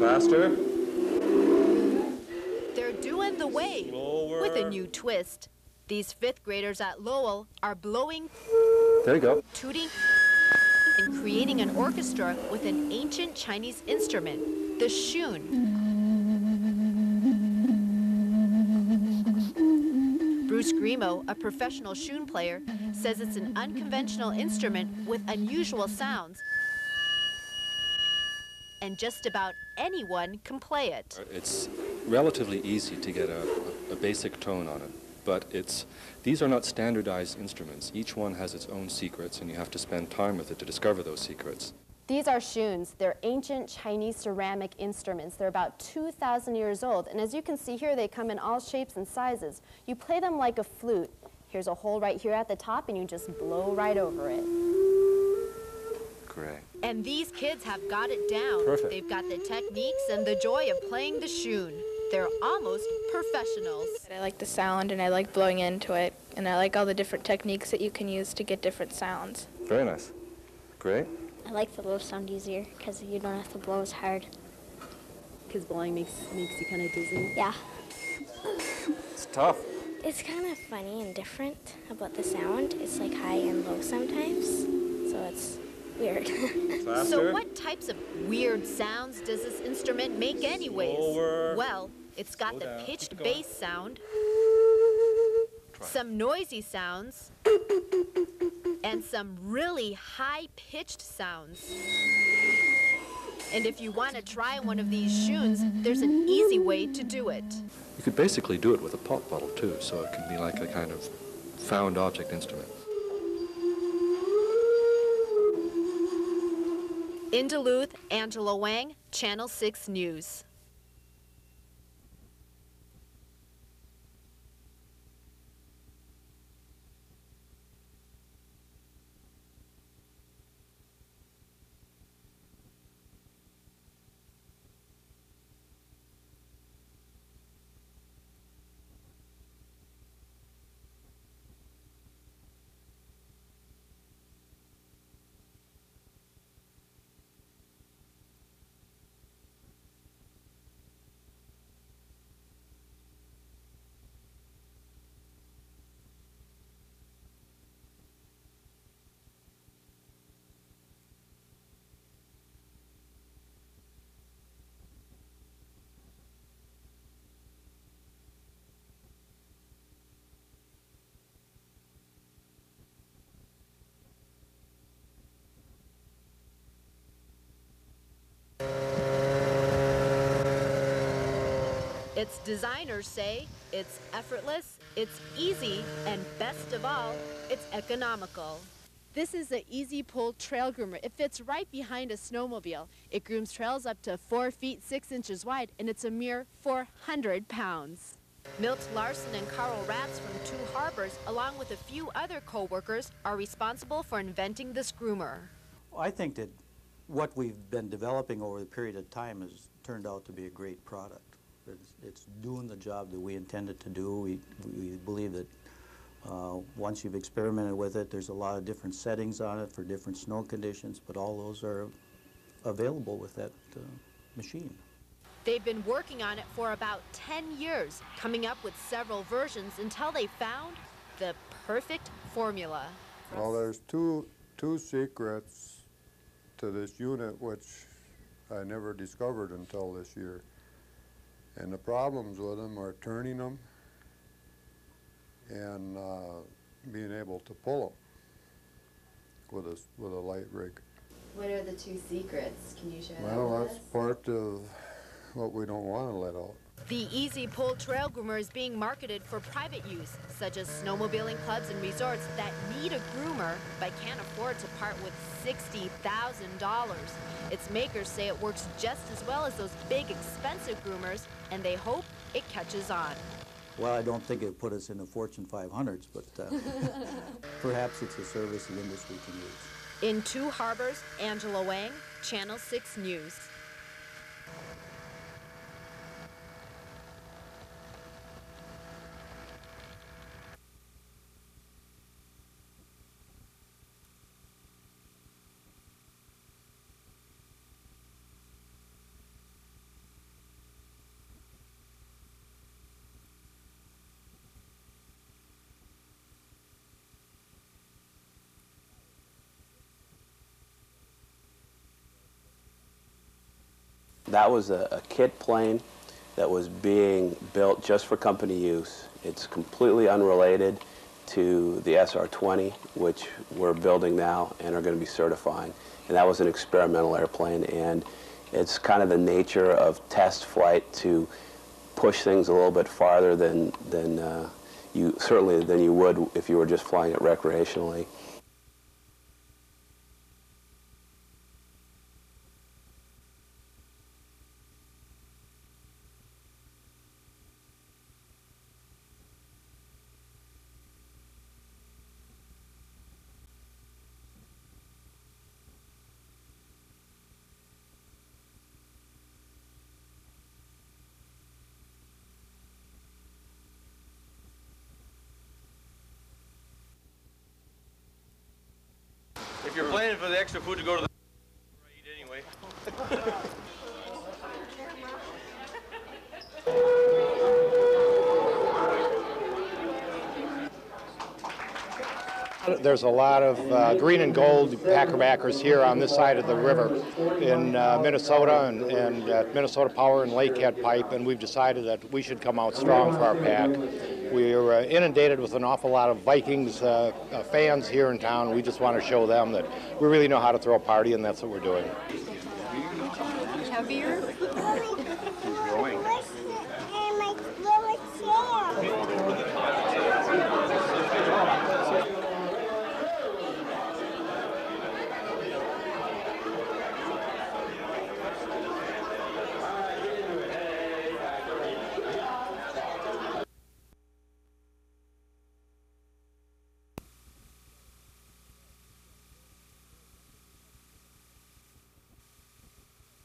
Faster. They're doing the wave with a new twist. These 5th graders at Lowell are blowing, There you go. tooting, and creating an orchestra with an ancient Chinese instrument, the shun. Bruce Grimo, a professional shun player, says it's an unconventional instrument with unusual sounds, and just about anyone can play it. It's relatively easy to get a basic tone on it, but these are not standardized instruments. Each one has its own secrets, and you have to spend time with it to discover those secrets. These are shuns. They're ancient Chinese ceramic instruments. They're about 2,000 years old, and as you can see here, they come in all shapes and sizes. You play them like a flute. Here's a hole right here at the top, and you just blow right over it. Great. And these kids have got it down. Perfect. They've got the techniques and the joy of playing the shun. They're almost professionals. I like the sound and I like blowing into it, and I like all the different techniques that you can use to get different sounds. Very nice. Great. I like the blow sound easier because you don't have to blow as hard. Because blowing makes you kind of dizzy? Yeah. It's tough. It's kind of funny and different about the sound. It's like high and low sometimes, so it's weird. So what types of weird sounds does this instrument make anyways? Slower. Well, it's got the down. pitched Keep going. bass sound, some noisy sounds, and some really high-pitched sounds. And if you want to try one of these shuns, there's an easy way to do it. You could basically do it with a pop bottle, too, so it can be like a kind of found object instrument. In Duluth, Angela Wang, Channel 6 News. Its designers say it's effortless, it's easy, and best of all, it's economical. This is the Easy Pull Trail Groomer. It fits right behind a snowmobile. It grooms trails up to 4 feet 6 inches wide, and it's a mere 400 pounds. Milt Larson and Carl Ratz from Two Harbors, along with a few other co-workers, are responsible for inventing this groomer. I think that what we've been developing over the period of time has turned out to be a great product. It's doing the job that we intended to do. We believe that once you've experimented with it, there's a lot of different settings on it for different snow conditions, but all those are available with that machine. They've been working on it for about 10 years, coming up with several versions until they found the perfect formula. Well, there's two secrets to this unit which I never discovered until this year. And the problems with them are turning them and being able to pull them with a light rig. What are the two secrets? Can you share that with us? Well, that's part of what we don't want to let out. The Easy Pull Trail Groomer is being marketed for private use, such as snowmobiling clubs and resorts that need a groomer but can't afford to part with $60,000. Its makers say it works just as well as those big, expensive groomers, and they hope it catches on. Well, I don't think it put us in the Fortune 500s, but perhaps it's a service the industry can use. In Two Harbors, Angela Wang, Channel 6 News. That was a kit plane that was being built just for company use. It's completely unrelated to the SR-20, which we're building now and are going to be certifying. And that was an experimental airplane, and it's kind of the nature of test flight to push things a little bit farther than you would if you were just flying it recreationally. If you're planning for the extra food to go to the eat anyway. There's a lot of green and gold packerbackers here on this side of the river in Minnesota and at Minnesota Power and Lake Head Pipe, and we've decided that we should come out strong for our pack. We are inundated with an awful lot of Vikings fans here in town. We just want to show them that we really know how to throw a party, and that's what we're doing. Heavier?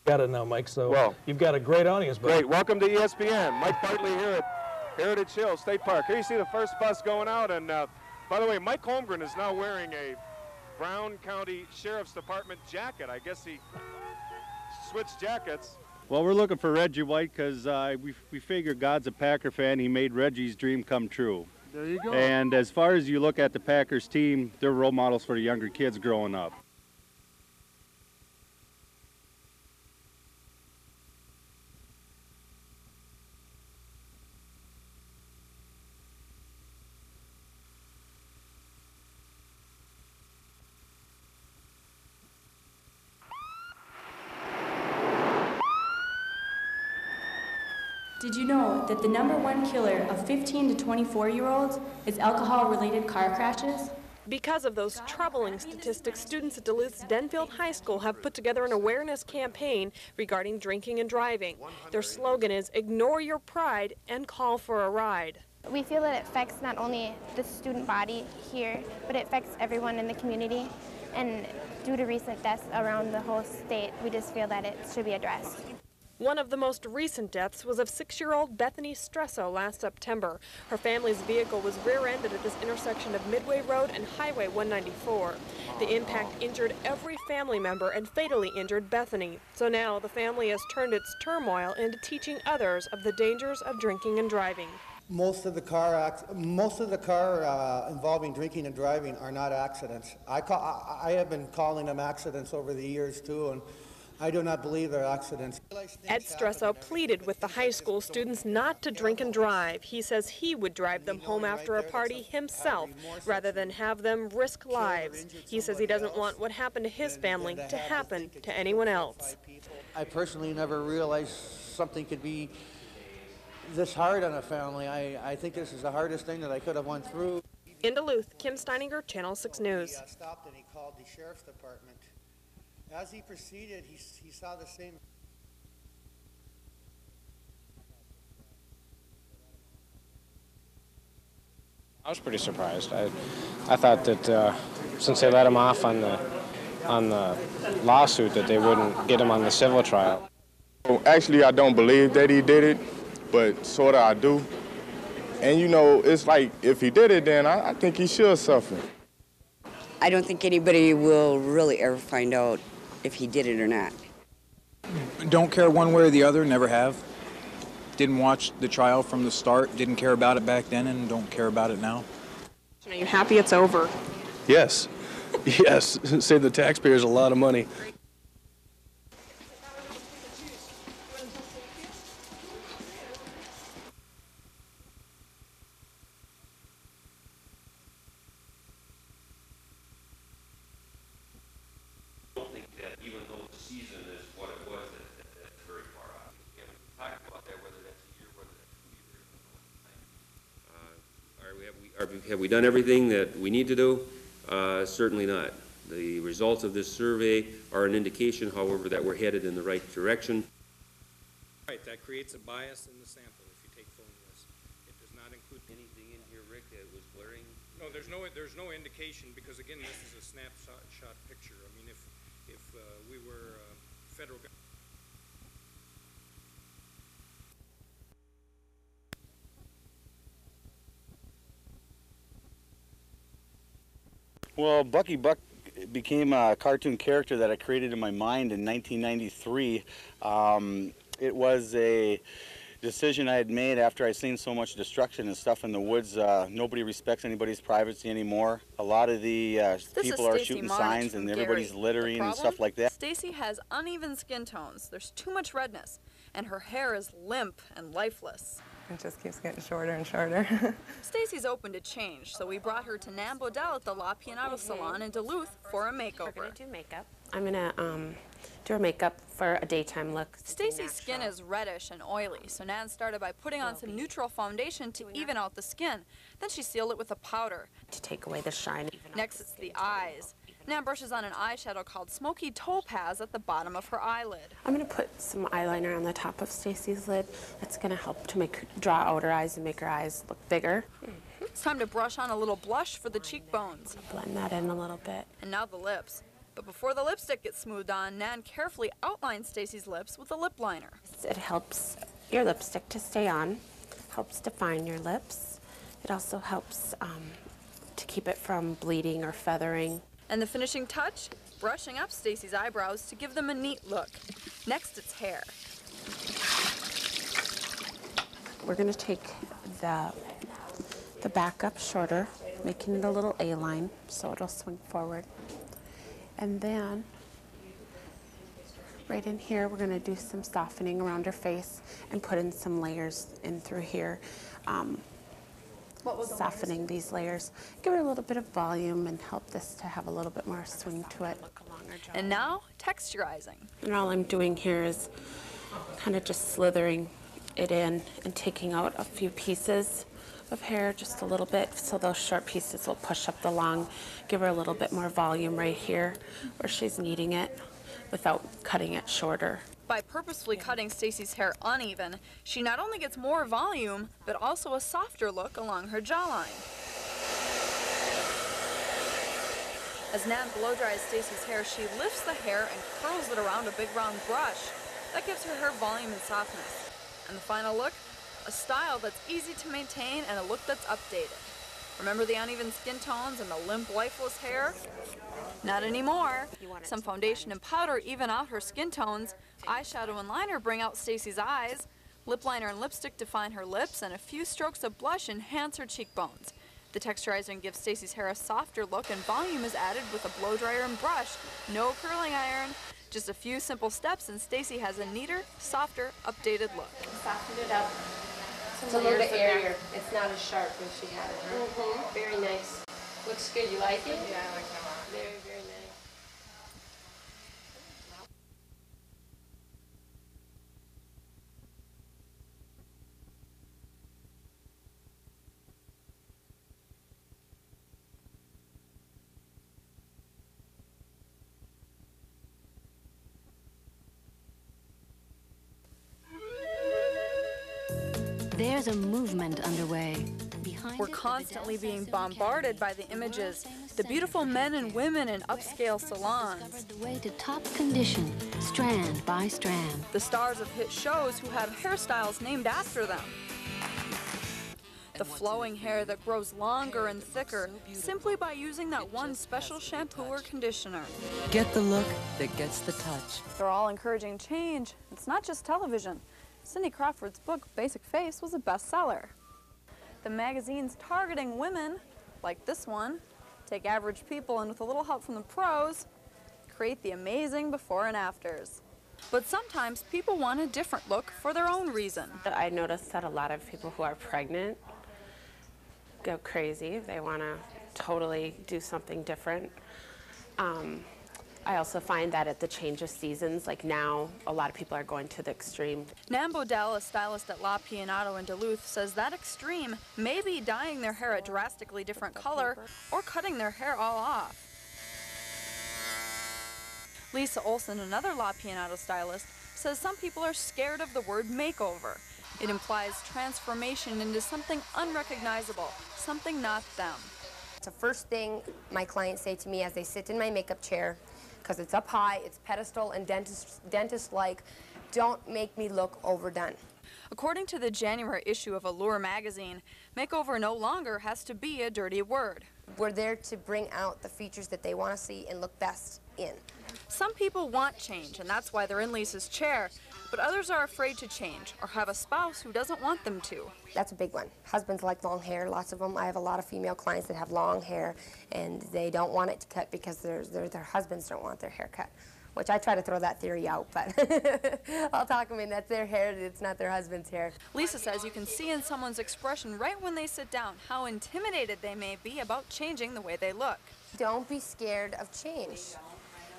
Got it now, Mike, so well, you've got a great audience. Buddy. Great. Welcome to ESPN. Mike Bartley here at Heritage Hill State Park. Here you see the first bus going out, and by the way, Mike Holmgren is now wearing a Brown County Sheriff's Department jacket. I guess he switched jackets. Well, we're looking for Reggie White because we figure God's a Packer fan. He made Reggie's dream come true. There you go. And as far as you look at the Packers team, they're role models for the younger kids growing up. Did you know that the #1 killer of 15 to 24-year-olds is alcohol-related car crashes? Because of those troubling statistics, students at Duluth's Denfield High School have put together an awareness campaign regarding drinking and driving. Their slogan is, "Ignore your pride and call for a ride." We feel that it affects not only the student body here, but it affects everyone in the community. And due to recent deaths around the whole state, we just feel that it should be addressed. One of the most recent deaths was of 6-year-old Bethany Stresso last September. Her family's vehicle was rear-ended at this intersection of Midway Road and Highway 194. The impact injured every family member and fatally injured Bethany. So now the family has turned its turmoil into teaching others of the dangers of drinking and driving. Most of the car involving drinking and driving are not accidents. I have been calling them accidents over the years too, and I do not believe they're accidents. Ed Stresso pleaded with the high school students not to drink and drive. He says he would drive them home after a party himself rather than have them risk lives. He says he doesn't want what happened to his family to happen to anyone else. I personally never realized something could be this hard on a family. I think this is the hardest thing that I could have went through. In Duluth, Kim Steininger, Channel 6 News. He stopped and he called the sheriff's department. As he proceeded, he saw the same. I was pretty surprised. I thought that since they let him off on the lawsuit, that they wouldn't get him on the civil trial. Well, actually, I don't believe that he did it, but sort of I do. And you know, it's like if he did it, then I think he should suffer. I don't think anybody will really ever find out if he did it or not. Don't care one way or the other, never have. Didn't watch the trial from the start, didn't care about it back then, and don't care about it now. Are you happy it's over? Yes. Yes. Save the taxpayers a lot of money. Have we done everything that we need to do? Certainly not. The results of this survey are an indication, however, that we're headed in the right direction. Right, that creates a bias in the sample if you take phone lists. It does not include anything in here, Rick, that was glaring? No, there's no indication because again, this is a snapshot picture. I mean, if we were federal government. Well, Bucky Buck became a cartoon character that I created in my mind in 1993. It was a decision I had made after I'd seen so much destruction and stuff in the woods. Nobody respects anybody's privacy anymore. A lot of the people are shooting signs and everybody's littering and stuff like that. Stacy has uneven skin tones. There's too much redness, and her hair is limp and lifeless. It just keeps getting shorter and shorter. Stacy's open to change, so we brought her to Nan Bodell at the La Pianata Salon in Duluth for a makeover. We're going to do makeup. I'm going to do her makeup for a daytime look. Stacy's skin is reddish and oily, so Nan started by putting on some neutral foundation to even out the skin. Then she sealed it with a powder. To take away the shine. Next, it's the eyes. Nan brushes on an eyeshadow called Smoky Topaz at the bottom of her eyelid. I'm going to put some eyeliner on the top of Stacy's lid. That's going to help to draw out her eyes and make her eyes look bigger. It's time to brush on a little blush for the cheekbones. Blend that in a little bit. And now the lips. But before the lipstick gets smoothed on, Nan carefully outlines Stacy's lips with a lip liner. It helps your lipstick to stay on, helps define your lips. It also helps to keep it from bleeding or feathering. And the finishing touch? Brushing up Stacy's eyebrows to give them a neat look. Next, it's hair. We're going to take the back up shorter, making it a little A-line so it'll swing forward. And then, right in here, we're going to do some softening around her face and put in some layers in through here. Softening these layers, give her a little bit of volume and help this to have a little bit more swing to it. And now, texturizing. And all I'm doing here is kind of just slithering it in and taking out a few pieces of hair, just a little bit, so those short pieces will push up the long, give her a little bit more volume right here where she's needing it without cutting it shorter. By purposefully cutting Stacy's hair uneven, she not only gets more volume, but also a softer look along her jawline. As Nan blow dries Stacy's hair, she lifts the hair and curls it around a big round brush. That gives her hair volume and softness. And the final look? A style that's easy to maintain and a look that's updated. Remember the uneven skin tones and the limp, lifeless hair? Not anymore. Some foundation and powder even out her skin tones. Eyeshadow and liner bring out Stacy's eyes. Lip liner and lipstick define her lips, and a few strokes of blush enhance her cheekbones. The texturizer gives Stacy's hair a softer look, and volume is added with a blow dryer and brush. No curling iron. Just a few simple steps, and Stacy has a neater, softer, updated look. Softened it up. It's a little bit airier. It's not as sharp as she had it. Huh? Very nice. Looks good. You like it? Yeah, I like that a lot. Very, very nice. There's a movement underway. We're constantly being bombarded by the images, the beautiful men and women in upscale salons, The way to top condition, strand by strand. the stars of hit shows who have hairstyles named after them, the flowing hair that grows longer and thicker simply by using that one special shampoo or conditioner. Get the look that gets the touch. They're all encouraging change. It's not just television. Cindy Crawford's book, Basic Face, was a bestseller. The magazines targeting women, like this one, take average people and with a little help from the pros, create the amazing before and afters. But sometimes people want a different look for their own reason. I noticed that a lot of people who are pregnant go crazy. They want to totally do something different. I also find that at the change of seasons, like now, a lot of people are going to the extreme. Nan Bodell, a stylist at La Pianato in Duluth, says that extreme may be dyeing their hair a drastically different color or cutting their hair all off. Lisa Olson, another La Pianato stylist, says some people are scared of the word makeover. It implies transformation into something unrecognizable, something not them. It's the first thing my clients say to me as they sit in my makeup chair, because it's up high, it's pedestal and dentist-like, don't make me look overdone. According to the January issue of Allure magazine, makeover no longer has to be a dirty word. We're there to bring out the features that they want to see and look best in. Some people want change, and that's why they're in Lisa's chair, but others are afraid to change or have a spouse who doesn't want them to. That's a big one. Husbands like long hair, lots of them. I have a lot of female clients that have long hair, and they don't want it to cut because their husbands don't want their hair cut, which I try to throw that theory out, but I'll talk them in. That's their hair, it's not their husband's hair. Lisa says you can see in someone's expression right when they sit down how intimidated they may be about changing the way they look. Don't be scared of change.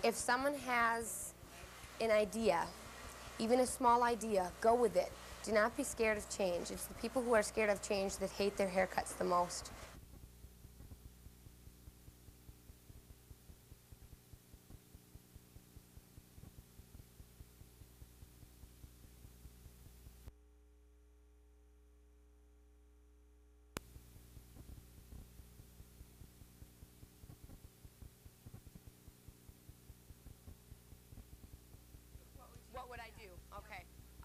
If someone has an idea, even a small idea, go with it. Do not be scared of change. It's the people who are scared of change that hate their haircuts the most. What would I do? Okay.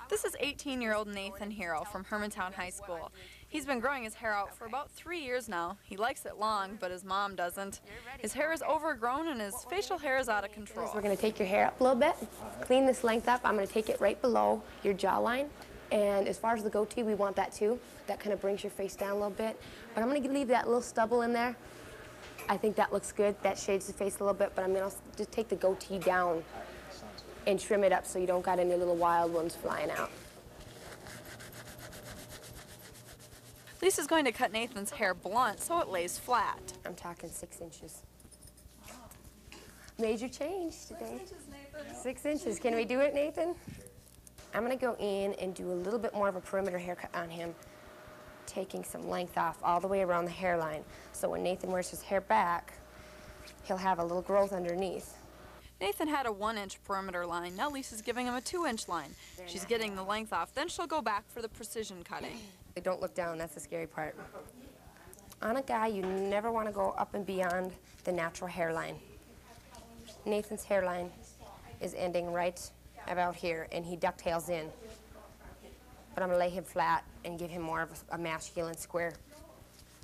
This is 18-year-old Nathan Hero from Hermantown High School. He's been growing his hair out for about 3 years now. He likes it long, but his mom doesn't. His hair is overgrown and his facial hair is out of control. We're going to take your hair up a little bit, clean this length up. I'm going to take it right below your jawline. And as far as the goatee, we want that too. That kind of brings your face down a little bit. But I'm going to leave that little stubble in there. I think that looks good. That shades the face a little bit, but I'm going to just take the goatee down and trim it up so you don't got any little wild ones flying out. Lisa's going to cut Nathan's hair blunt so it lays flat. I'm talking 6 inches. Major change today. 6 inches, Nathan. 6 inches. Can we do it, Nathan? I'm gonna go in and do a little bit more of a perimeter haircut on him, taking some length off all the way around the hairline. So when Nathan wears his hair back, he'll have a little growth underneath. Nathan had a 1-inch perimeter line. Now Lisa's giving him a 2-inch line. She's getting the length off, then she'll go back for the precision cutting. Don't look down, that's the scary part. On a guy, you never want to go up and beyond the natural hairline. Nathan's hairline is ending right about here, and he ducktails in. But I'm going to lay him flat and give him more of a masculine square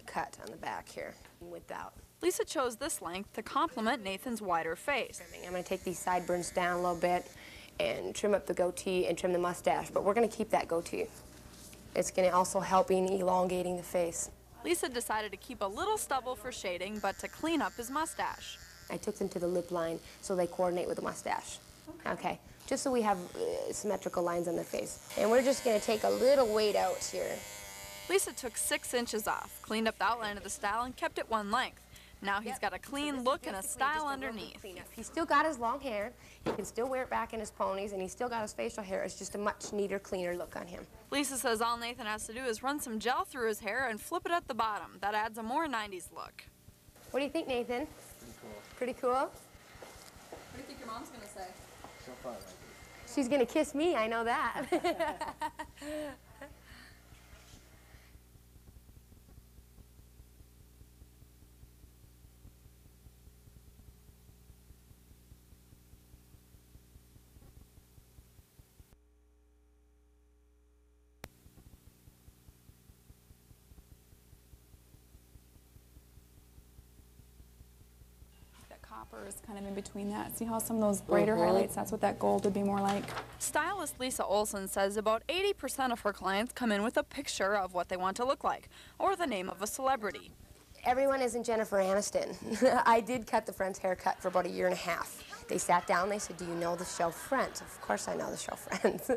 cut on the back here, without. Lisa chose this length to complement Nathan's wider face. I'm going to take these sideburns down a little bit and trim up the goatee and trim the mustache, but we're going to keep that goatee. It's going to also help in elongating the face. Lisa decided to keep a little stubble for shading, but to clean up his mustache. I took them to the lip line so they coordinate with the mustache. Okay, just so we have symmetrical lines on the face. And we're just going to take a little weight out here. Lisa took 6 inches off, cleaned up the outline of the style, and kept it one length. Now he's got a clean look and a style underneath. He's still got his long hair, he can still wear it back in his ponies, and he's still got his facial hair. It's just a much neater, cleaner look on him. Lisa says all Nathan has to do is run some gel through his hair and flip it at the bottom. That adds a more 90s look. What do you think, Nathan? Pretty cool. What do you think your mom's going to say? So far, like it. She's going to kiss me, I know that. Copper is kind of in between that. See how some of those brighter highlights, that's what that gold would be more like. Stylist Lisa Olson says about 80% of her clients come in with a picture of what they want to look like, or the name of a celebrity. Everyone isn't Jennifer Aniston. I did cut the Friends haircut for about 1.5 years. They sat down, they said, do you know the show Friends? Of course I know the show Friends.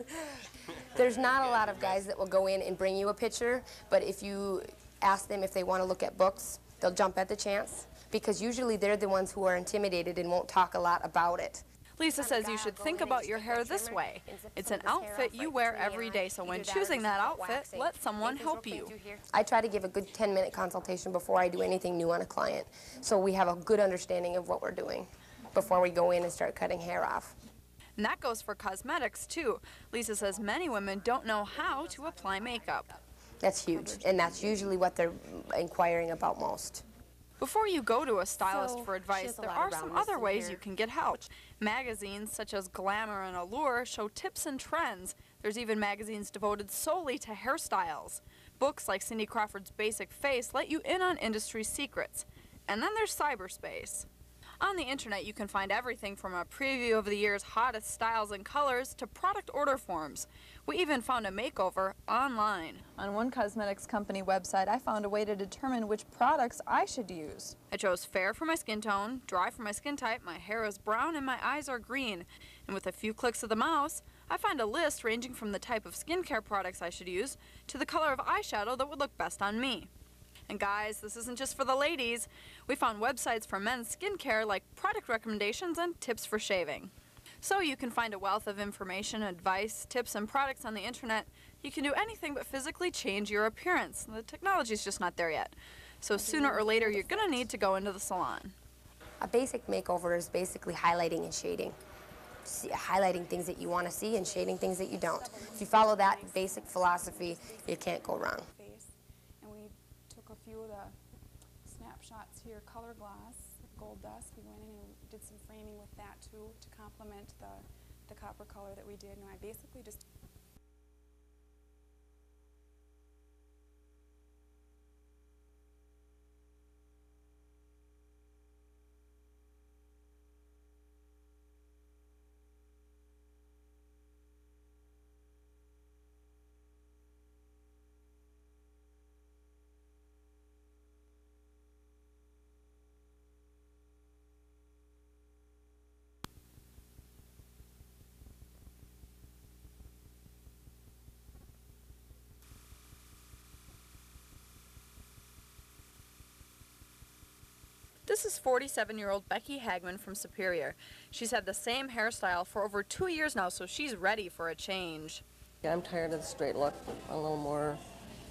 There's not a lot of guys that will go in and bring you a picture, but if you ask them if they want to look at books, they'll jump at the chance, because usually they're the ones who are intimidated and won't talk a lot about it. Lisa says you should think about your hair this way. It's an outfit you wear every day, so when choosing that outfit, let someone help you. I try to give a good 10-minute consultation before I do anything new on a client, so we have a good understanding of what we're doing before we go in and start cutting hair off. And that goes for cosmetics, too. Lisa says many women don't know how to apply makeup. That's huge, and that's usually what they're inquiring about most. Before you go to a stylist for advice, there are some other ways you can get help. Magazines such as Glamour and Allure show tips and trends. There's even magazines devoted solely to hairstyles. Books like Cindy Crawford's Basic Face let you in on industry secrets. And then there's cyberspace. On the internet, you can find everything from a preview of the year's hottest styles and colors to product order forms. We even found a makeover online. On one cosmetics company website, I found a way to determine which products I should use. I chose fair for my skin tone, dry for my skin type, my hair is brown, and my eyes are green. And with a few clicks of the mouse, I find a list ranging from the type of skincare products I should use to the color of eyeshadow that would look best on me. And guys, this isn't just for the ladies. We found websites for men's skincare like product recommendations and tips for shaving. So you can find a wealth of information, advice, tips, and products on the internet. You can do anything but physically change your appearance. The technology's just not there yet. So sooner or later, you're gonna need to go into the salon. A basic makeover is basically highlighting and shading. Highlighting things that you want to see and shading things that you don't. If you follow that basic philosophy, you can't go wrong. And we took a few of the snapshots here, color glass, gold dust. We went in and did some framing with that too to complement the copper color that we did. And I basically just This is 47-year-old Becky Hagman from Superior. She's had the same hairstyle for over 2 years now, so she's ready for a change. Yeah, I'm tired of the straight look, a little more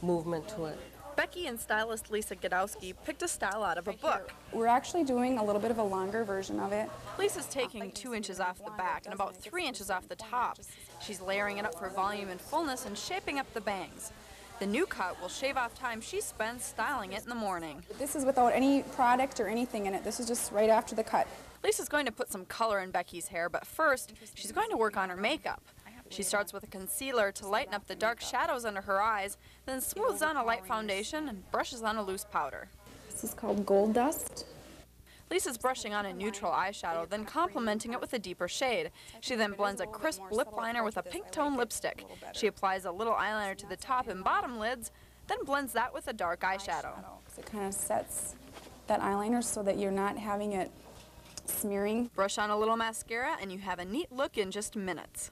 movement to it. Becky and stylist Lisa Godowski picked a style out of a book. We're actually doing a little bit of a longer version of it. Lisa's taking 2 inches off the back and about 3 inches off the top. She's layering it up for volume and fullness and shaping up the bangs. The new cut will shave off time she spends styling it in the morning. This is without any product or anything in it. This is just right after the cut. Lisa's going to put some color in Becky's hair, but first, she's going to work on her makeup. She starts with a concealer to lighten up the dark shadows under her eyes, then smooths on a light foundation and brushes on a loose powder. This is called Gold Dust. Lisa's brushing on a neutral eyeshadow, then complementing it with a deeper shade. She then blends a crisp lip liner with a pink tone lipstick. She applies a little eyeliner to the top and bottom lids, then blends that with a dark eyeshadow. It kind of sets that eyeliner so that you're not having it smearing. Brush on a little mascara and you have a neat look in just minutes.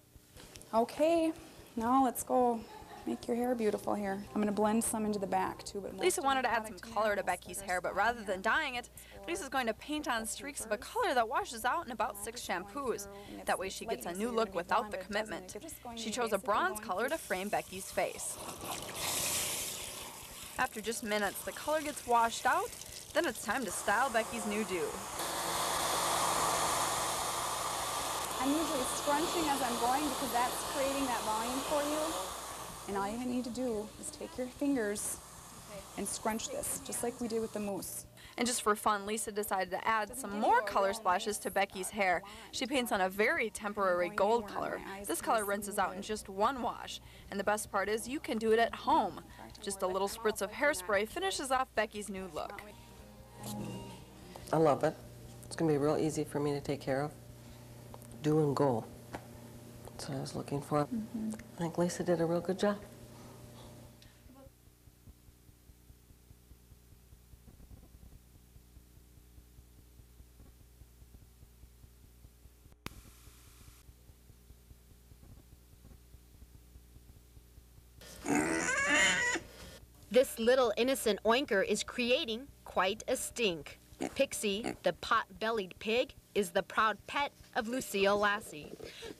Okay, now let's go make your hair beautiful here. I'm going to blend some into the back too. But Lisa wanted to add some color to Becky's hair, but rather than dyeing it, Lisa's going to paint on streaks of a color that washes out in about 6 shampoos. That way she gets a new look without the commitment. She chose a bronze color to frame Becky's face. After just minutes, the color gets washed out, then it's time to style Becky's new do. I'm usually scrunching as I'm going because that's creating that volume for you. And all you need to do is take your fingers and scrunch this, just like we did with the mousse. And just for fun, Lisa decided to add some more color splashes to Becky's hair. She paints on a very temporary gold color. This color rinses out in just 1 wash. And the best part is you can do it at home. Just a little spritz of hairspray finishes off Becky's new look. I love it. It's going to be real easy for me to take care of. Do and go. That's what I was looking for. I think Lisa did a real good job. This little innocent oinker is creating quite a stink. Pixie, the pot-bellied pig, is the proud pet of Lucille Lassie.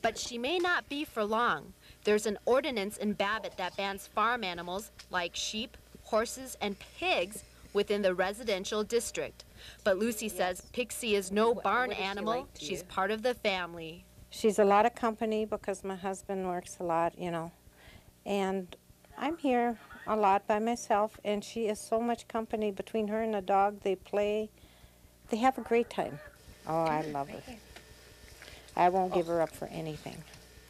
But she may not be for long. There's an ordinance in Babbitt that bans farm animals like sheep, horses, and pigs within the residential district. But Lucy says Pixie is no barn animal. She's part of the family. She's a lot of company because my husband works a lot, you know. And I'm here a lot by myself, and she is so much company. Between her and the dog, they play. They have a great time. Oh, I love her. I won't give her up for anything.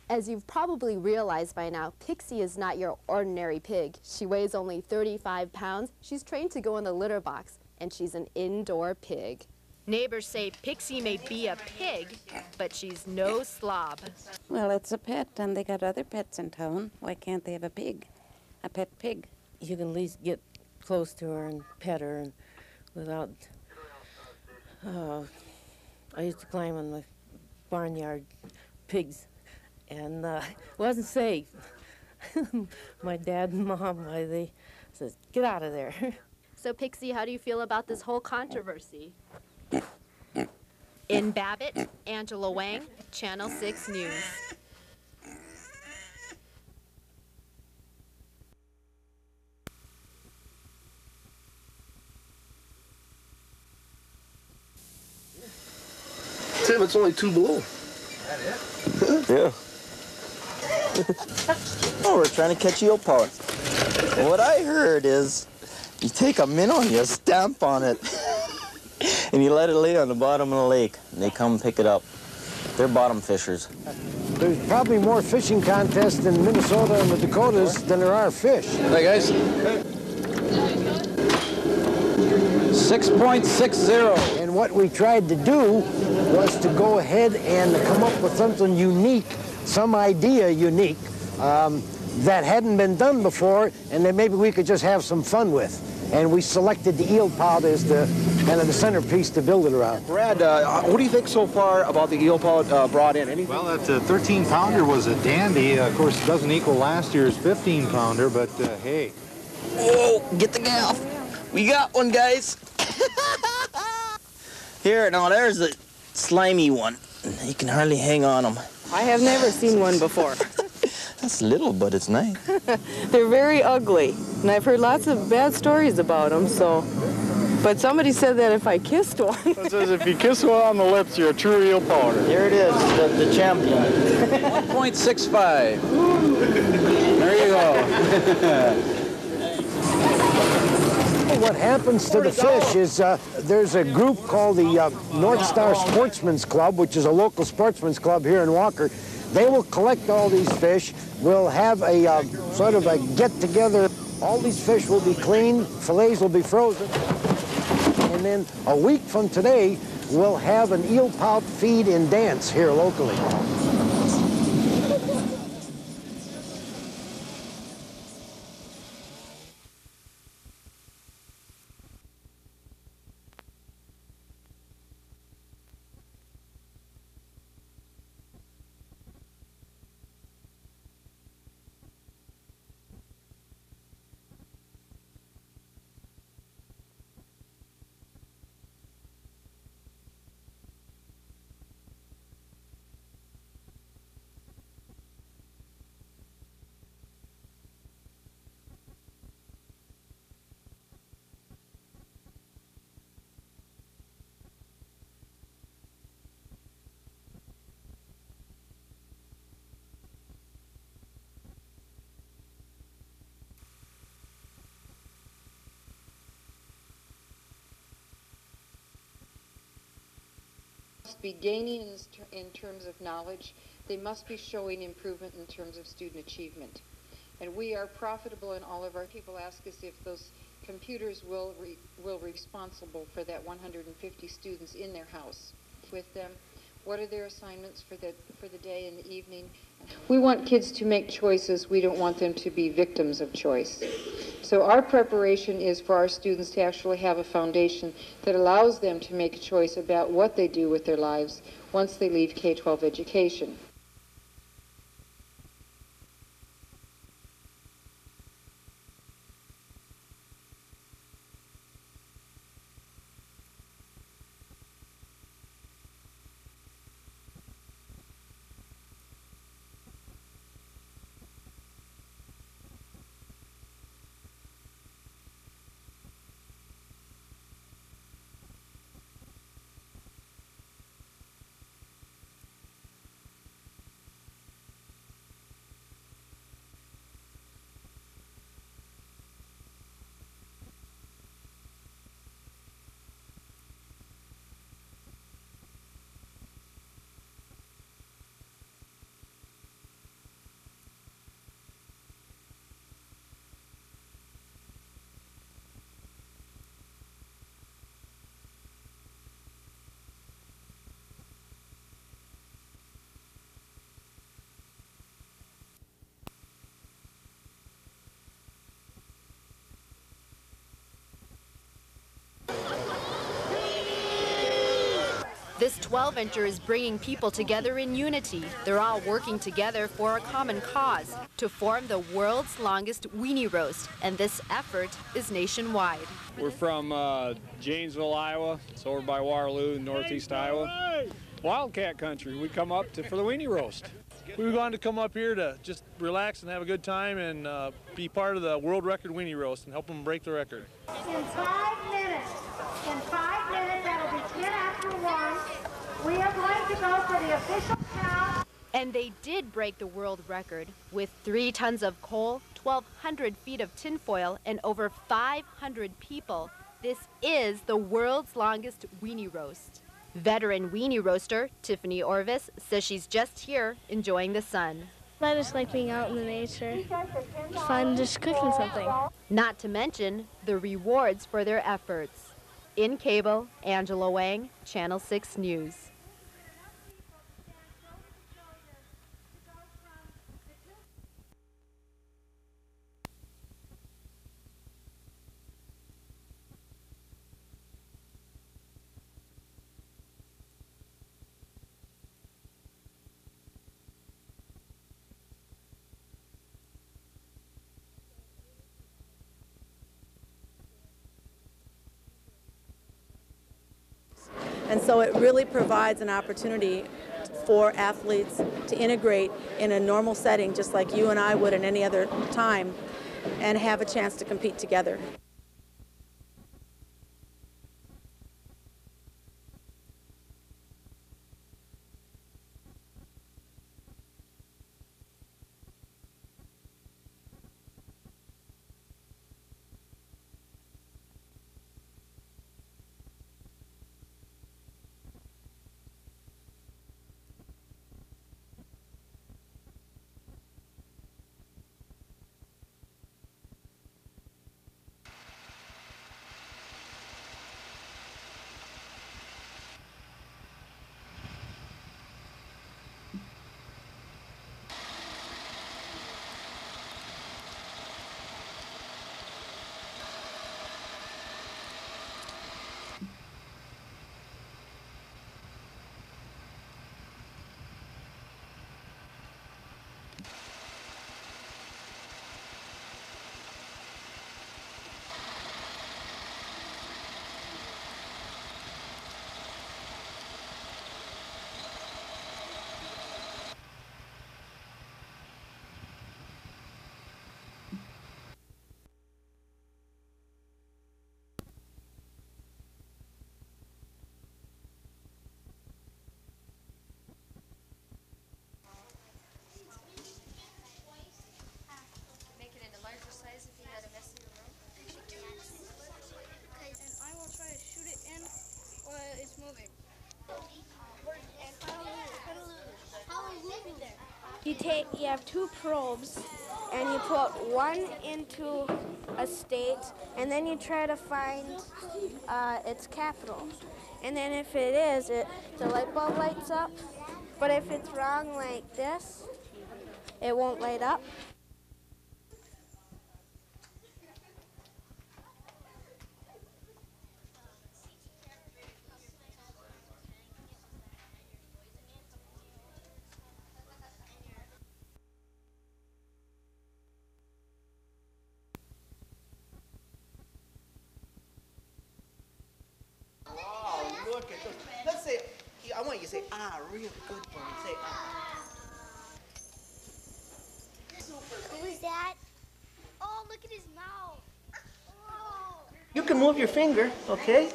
As you've probably realized by now, Pixie is not your ordinary pig. She weighs only 35 pounds. She's trained to go in the litter box, and she's an indoor pig. Neighbors say Pixie may be a pig, but she's no slob. Well, it's a pet, and they got other pets in town. Why can't they have a pig? A pet pig. You can at least get close to her and pet her and without... I used to climb on the barnyard pigs, and it wasn't safe. My dad and mom, they said, "Get out of there." So, Pixie, how do you feel about this whole controversy? In Babbitt, Angela Wang, Channel 6 News. Tim, it's only 2 below. That it? Yeah. Oh, we're trying to catch eel pout. What I heard is you take a minnow and you stamp on it and you let it lay on the bottom of the lake and they come pick it up. They're bottom fishers. There's probably more fishing contests in Minnesota and the Dakotas than there are fish. Hey, guys. 6.60. And what we tried to do was to go ahead and come up with something unique, some idea unique, that hadn't been done before, and that maybe we could just have some fun with. And we selected the eel pout as the kind of the centerpiece to build it around. Brad, what do you think so far about the eel pout brought in? Anything? Well, that 13-pounder was a dandy. Of course, it doesn't equal last year's 15-pounder, but hey. Oh, get the gaff. We got one, guys. Here, now there's a slimy one. You can hardly hang on them. I have never seen one before. That's little, but it's nice. They're very ugly, and I've heard lots of bad stories about them, so... But somebody said that if I kissed one... It says if you kiss one on the lips, you're a true eel powder. Here it is, the champion. 1.65. There you go. What happens to the fish is there's a group called the North Star Sportsman's Club, which is a local sportsman's club here in Walker. They will collect all these fish. We'll have a sort of a get-together. All these fish will be cleaned, fillets will be frozen. And then a week from today, we'll have an eel pout feed and dance here locally. Be gaining in terms of knowledge. They must be showing improvement in terms of student achievement. And we are profitable in all of our people ask us if those computers will be responsible for that 150 students in their house with them. What are their assignments for the day and the evening? We want kids to make choices. We don't want them to be victims of choice. So our preparation is for our students to actually have a foundation that allows them to make a choice about what they do with their lives once they leave K-12 education. This 12-incher is bringing people together in unity. They're all working together for a common cause, to form the world's longest weenie roast, and this effort is nationwide. We're from Janesville, Iowa. It's over by Waterloo, northeast Iowa. Wildcat country. We come up for the weenie roast. We wanted to come up here to just relax and have a good time and be part of the world record weenie roast and help them break the record. In 5 minutes, that'll be 10 after 1, we are going to go for the official count. And they did break the world record with 3 tons of coal, 1,200 feet of tinfoil, and over 500 people. This is the world's longest weenie roast. Veteran weenie roaster Tiffany Orvis says she's just here enjoying the sun. I just like being out in the nature. It's fun just cooking something. Not to mention the rewards for their efforts. In Cable, Angela Wang, Channel 6 News. And so it really provides an opportunity for athletes to integrate in a normal setting, just like you and I would in any other time, and have a chance to compete together. You have two probes, and you put one into a state, and then you try to find its capital. And then if it is, the light bulb lights up. But if it's wrong like this, it won't light up. Look at those. Let's say, I want you to say, ah, real good for me. Say, ah. Who's that? Oh, look at his mouth. Oh. You can move your finger, okay?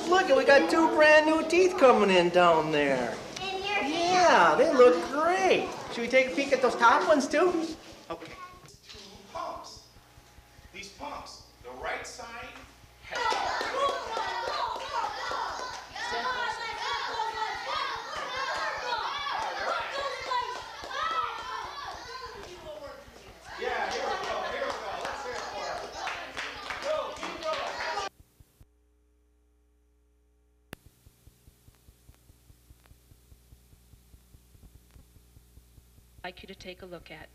Look, we got two brand new teeth coming in down there. Yeah, they look great. Should we take a peek at those top ones too? Okay. Pumps. These pumps, the right side has... Yeah, here we go, Let's hear it for us. Go, keep going. I'd like you to take a look at.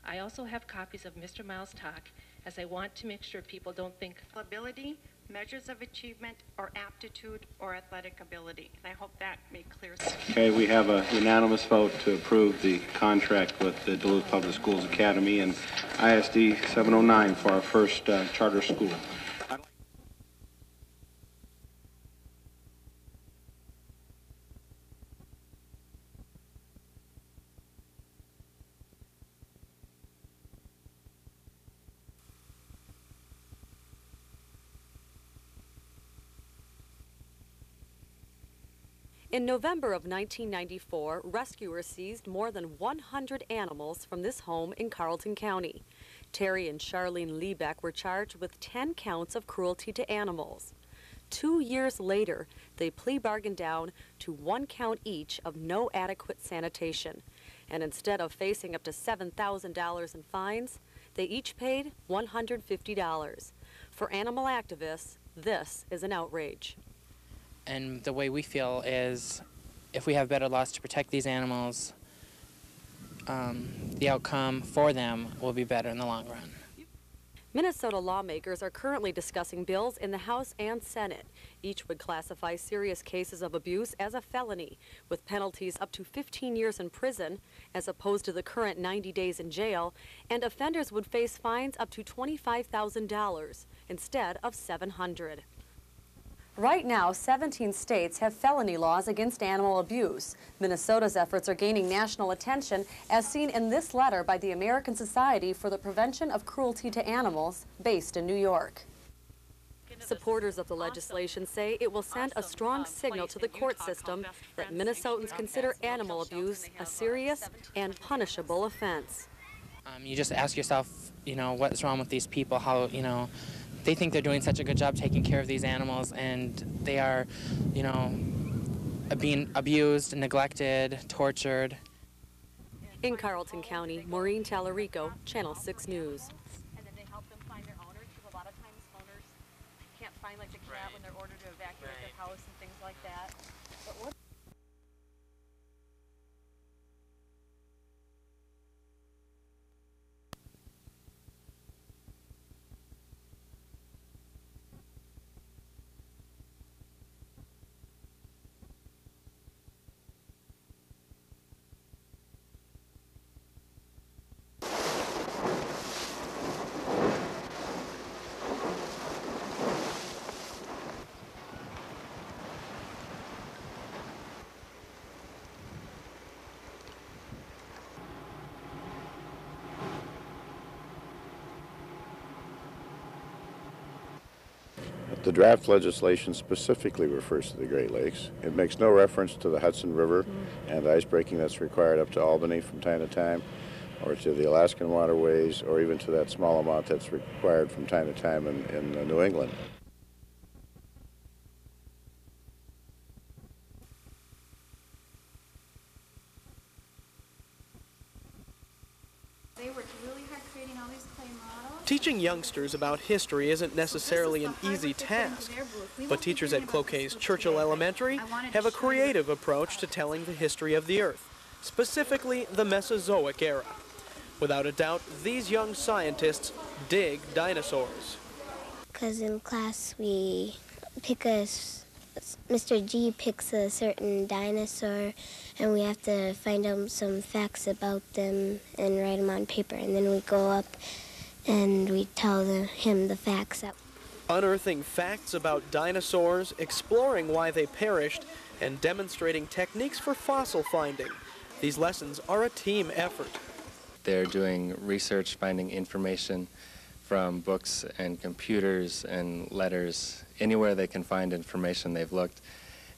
I also have copies of Mr. Miles' talk, as I want to make sure people don't think ability, measures of achievement, or aptitude, or athletic ability. And I hope that made clear. Okay, we have a unanimous vote to approve the contract with the Duluth Public Schools Academy and ISD 709 for our first charter school. In November of 1994, rescuers seized more than 100 animals from this home in Carleton County. Terry and Charlene Liebeck were charged with 10 counts of cruelty to animals. 2 years later, they plea bargained down to 1 count each of no adequate sanitation. And instead of facing up to $7,000 in fines, they each paid $150. For animal activists, this is an outrage. And the way we feel is if we have better laws to protect these animals, the outcome for them will be better in the long run. Minnesota lawmakers are currently discussing bills in the House and Senate. Each would classify serious cases of abuse as a felony, with penalties up to 15 years in prison, as opposed to the current 90 days in jail, and offenders would face fines up to $25,000. instead of 700. Right now, 17 states have felony laws against animal abuse. Minnesota's efforts are gaining national attention, as seen in this letter by the American Society for the Prevention of Cruelty to Animals, based in New York. Supporters of the legislation say it will send a strong signal to the court system that Minnesotans consider animal abuse a serious and punishable offense. You just ask yourself, what's wrong with these people, how, they think they're doing such a good job taking care of these animals, and they are, being abused, neglected, tortured. In Carleton County, Maureen Tallarico, Channel 6 News. And then they help them find their owners, because a lot of times owners can't find like the cat when they're ordered to evacuate their house and things like that. But what The draft legislation specifically refers to the Great Lakes. It makes no reference to the Hudson River and the ice breaking that's required up to Albany from time to time, or to the Alaskan waterways, or even to that small amount that's required from time to time in New England. They worked really hard creating all these clay models. Teaching youngsters about history isn't necessarily an easy task, but teachers at Cloquet's Churchill Elementary have a creative approach to telling the history of the Earth, specifically the Mesozoic era. Without a doubt, these young scientists dig dinosaurs. Because in class we pick Mr. G picks a certain dinosaur, and we have to find out some facts about them and write them on paper, and then we go up and we tell him the facts. Unearthing facts about dinosaurs, exploring why they perished, and demonstrating techniques for fossil finding. These lessons are a team effort. They're doing research, finding information from books and computers and letters. Anywhere they can find information, they've looked.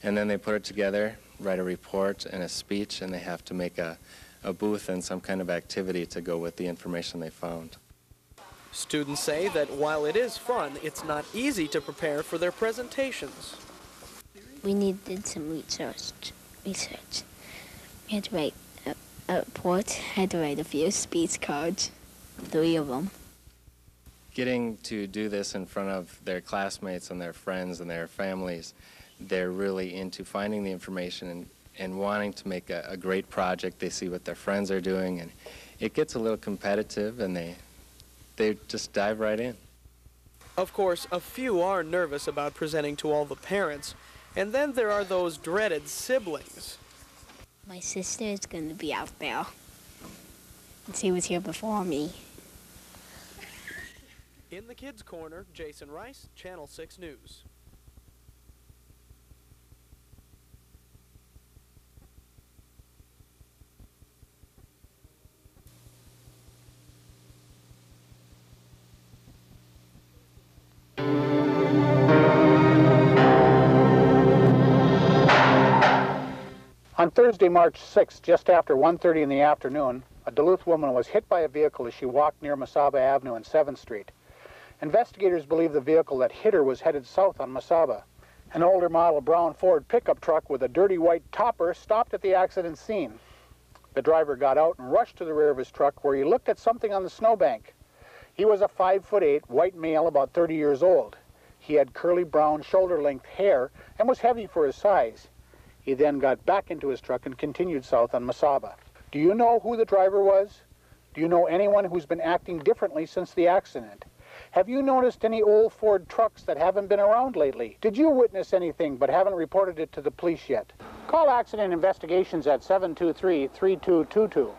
And then they put it together, write a report and a speech, and they have to make a booth and some kind of activity to go with the information they found. Students say that while it is fun, it's not easy to prepare for their presentations. We did some research. We had to write a report, had to write a few speech cards, 3 of them. Getting to do this in front of their classmates and their friends and their families, they're really into finding the information and wanting to make a great project. They see what their friends are doing, and it gets a little competitive, and they just dive right in. Of course, a few are nervous about presenting to all the parents, and then there are those dreaded siblings. My sister is going to be out there. She was here before me. In the Kids Corner, Jason Rice, Channel 6 News. On Thursday, March 6th, just after 1:30 in the afternoon, a Duluth woman was hit by a vehicle as she walked near Mesaba Avenue and 7th Street. Investigators believe the vehicle that hit her was headed south on Mesaba. An older model brown Ford pickup truck with a dirty white topper stopped at the accident scene. The driver got out and rushed to the rear of his truck, where he looked at something on the snowbank. He was a 5'8" white male about 30 years old. He had curly brown shoulder-length hair and was heavy for his size. He then got back into his truck and continued south on Mesaba. Do you know who the driver was? Do you know anyone who's been acting differently since the accident? Have you noticed any old Ford trucks that haven't been around lately? Did you witness anything but haven't reported it to the police yet? Call Accident Investigations at 723-3222.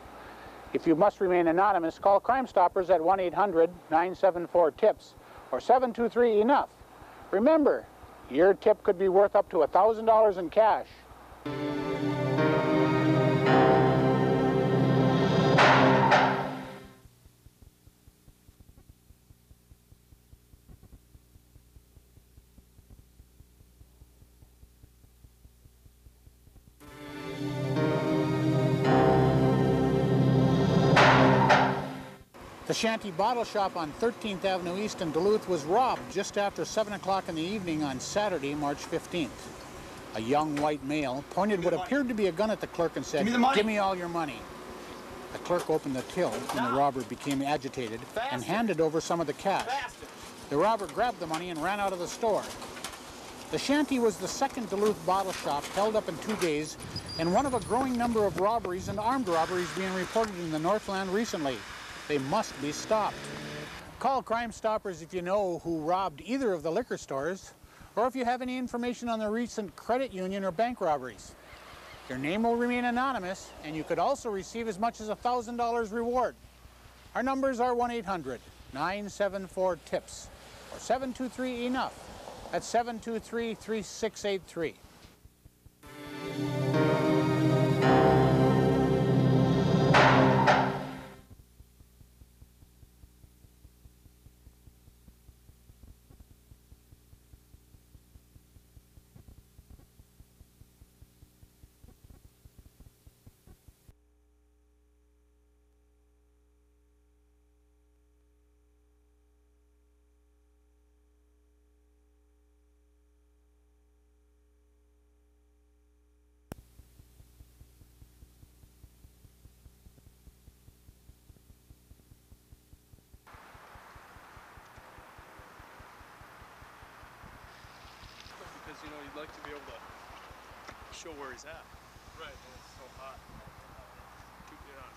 If you must remain anonymous, call Crime Stoppers at 1-800-974-TIPS or 723 enough. Remember, your tip could be worth up to $1,000 in cash. The Shanty Bottle Shop on 13th Avenue East in Duluth was robbed just after 7 o'clock in the evening on Saturday, March 15th. A young white male pointed what appeared to be a gun at the clerk and said, "Give me all your money." The clerk opened the till when the robber became agitated and handed over some of the cash. The robber grabbed the money and ran out of the store. The Shanty was the second Duluth bottle shop held up in 2 days and one of a growing number of robberies and armed robberies being reported in the Northland recently. They must be stopped. Call Crime Stoppers if you know who robbed either of the liquor stores, or if you have any information on the recent credit union or bank robberies. Your name will remain anonymous, and you could also receive as much as $1,000 reward. Our numbers are 1-800-974-TIPS or 723-ENOUGH. That's 723-3683. Because, you know, you'd like to be able to show where he's at. Right, and it's so hot. Keep it on.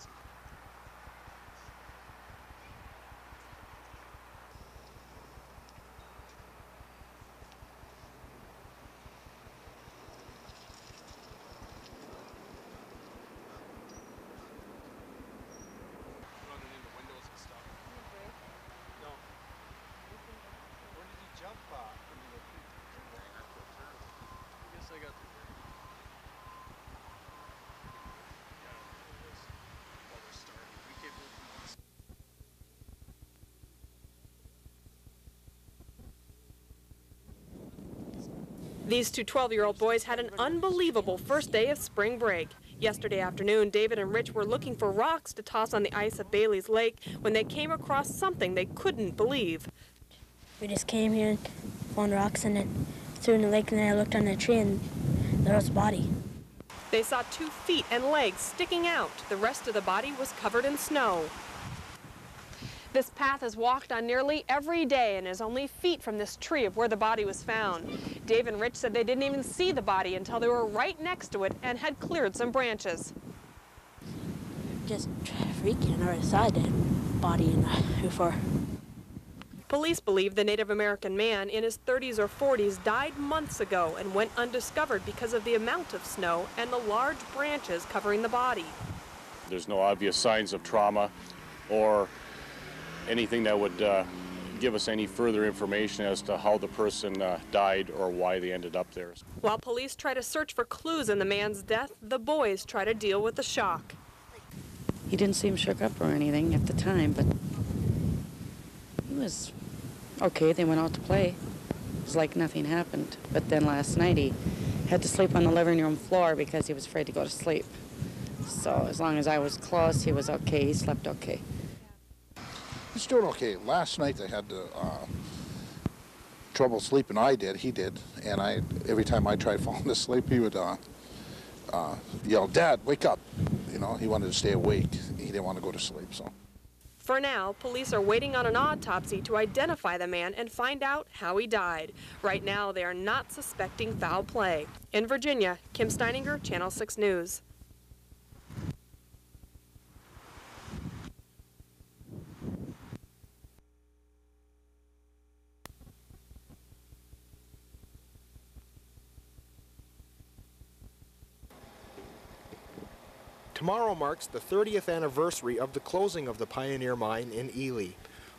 Running into windows and stuff. No. Where did he jump off? I guess I got the These two 12-year-old boys had an unbelievable first day of spring break. Yesterday afternoon, David and Rich were looking for rocks to toss on the ice at Bailey's Lake when they came across something they couldn't believe. We just came here and found rocks and then threw in the lake, and then I looked on the tree and there was a body. They saw 2 feet and legs sticking out. The rest of the body was covered in snow. This path is walked on nearly every day and is only feet from this tree of where the body was found. Dave and Rich said they didn't even see the body until they were right next to it and had cleared some branches. Just freaky. I never saw a dead body before. Police believe the Native American man in his 30s or 40s died months ago and went undiscovered because of the amount of snow and the large branches covering the body. There's no obvious signs of trauma or anything that would give us any further information as to how the person died or why they ended up there. While police try to search for clues in the man's death, the boys try to deal with the shock. He didn't seem shook up or anything at the time, but he was okay. They went out to play. It was like nothing happened. But then last night he had to sleep on the living room floor because he was afraid to go to sleep. So as long as I was close, he was okay. He slept okay. He's doing okay. Last night I had trouble sleeping. He did. And every time I tried falling asleep, he would yell, "Dad, wake up." You know, he wanted to stay awake. He didn't want to go to sleep, so. For now, police are waiting on an autopsy to identify the man and find out how he died. Right now, they are not suspecting foul play. In Virginia, Kim Steininger, Channel 6 News. Tomorrow marks the 30th anniversary of the closing of the Pioneer Mine in Ely.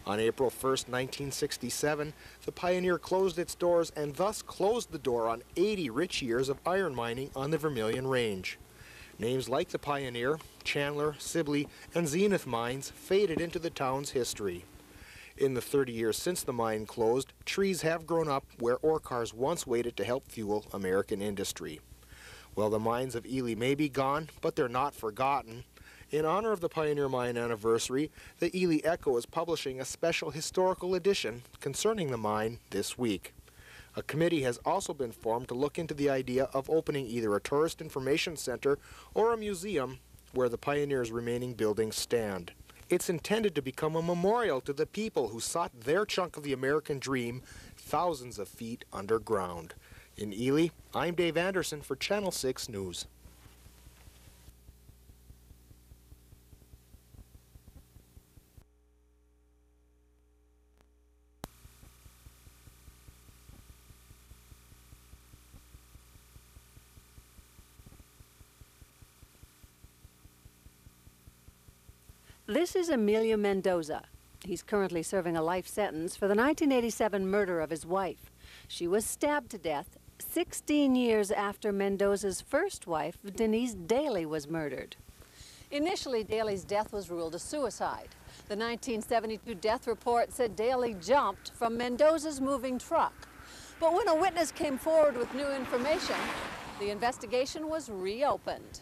On April 1st, 1967, the Pioneer closed its doors and thus closed the door on 80 rich years of iron mining on the Vermilion Range. Names like the Pioneer, Chandler, Sibley, and Zenith mines faded into the town's history. In the 30 years since the mine closed, trees have grown up where ore cars once waited to help fuel American industry. Well, the mines of Ely may be gone, but they're not forgotten. In honor of the Pioneer Mine anniversary, the Ely Echo is publishing a special historical edition concerning the mine this week. A committee has also been formed to look into the idea of opening either a tourist information center or a museum where the Pioneer's remaining buildings stand. It's intended to become a memorial to the people who sought their chunk of the American dream thousands of feet underground. In Ely, I'm Dave Anderson for Channel 6 News. This is Emilio Mendoza. He's currently serving a life sentence for the 1987 murder of his wife. She was stabbed to death 16 years after Mendoza's first wife, Denise Daly, was murdered. Initially, Daly's death was ruled a suicide. The 1972 death report said Daly jumped from Mendoza's moving truck. But when a witness came forward with new information, the investigation was reopened.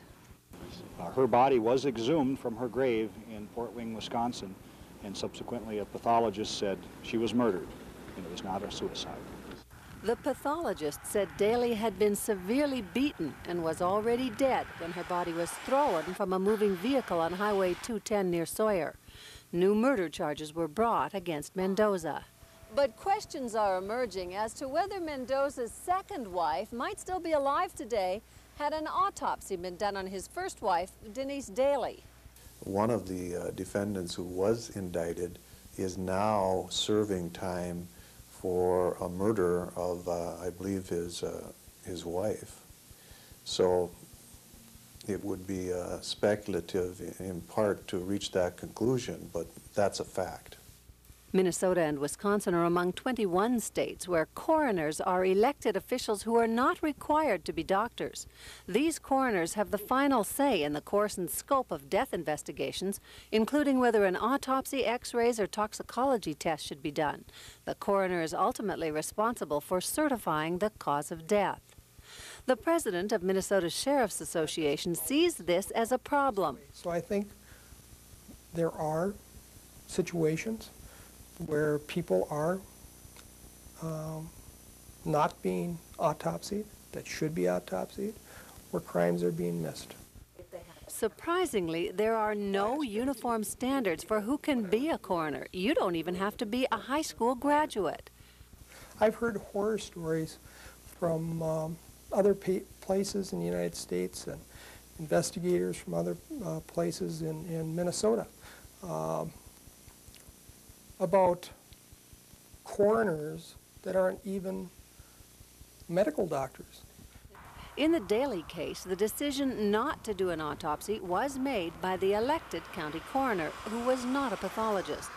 Her body was exhumed from her grave in Fort Wayne, Wisconsin, and subsequently a pathologist said she was murdered, and it was not a suicide. The pathologist said Daly had been severely beaten and was already dead when her body was thrown from a moving vehicle on Highway 210 near Sawyer. New murder charges were brought against Mendoza. But questions are emerging as to whether Mendoza's second wife might still be alive today had an autopsy been done on his first wife, Denise Daly. One of the defendants who was indicted is now serving time for a murder of, I believe, his wife. So it would be speculative in part to reach that conclusion, but that's a fact. Minnesota and Wisconsin are among 21 states where coroners are elected officials who are not required to be doctors. These coroners have the final say in the course and scope of death investigations, including whether an autopsy, x-rays, or toxicology test should be done. The coroner is ultimately responsible for certifying the cause of death. The president of Minnesota Sheriff's Association sees this as a problem. So I think there are situations where people are not being autopsied, that should be autopsied, where crimes are being missed. Surprisingly, there are no uniform standards for who can be a coroner. You don't even have to be a high school graduate. I've heard horror stories from other places in the United States and investigators from other places in Minnesota about coroners that aren't even medical doctors. In the Daly case, the decision not to do an autopsy was made by the elected county coroner, who was not a pathologist.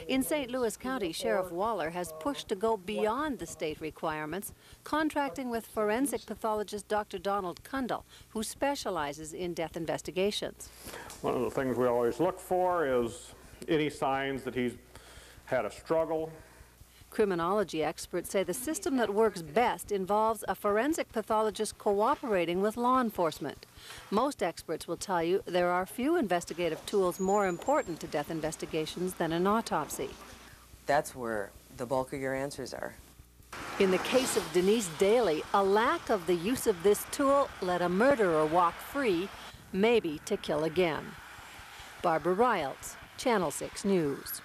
In St. Louis County, Sheriff Waller has pushed to go beyond the state requirements, contracting with forensic pathologist Dr. Donald Kundal, who specializes in death investigations. One of the things we always look for is any signs that he's had a struggle. Criminology experts say the system that works best involves a forensic pathologist cooperating with law enforcement. Most experts will tell you there are few investigative tools more important to death investigations than an autopsy. That's where the bulk of your answers are. In the case of Denise Daly, a lack of the use of this tool let a murderer walk free, maybe to kill again. Barbara Riles, Channel 6 News.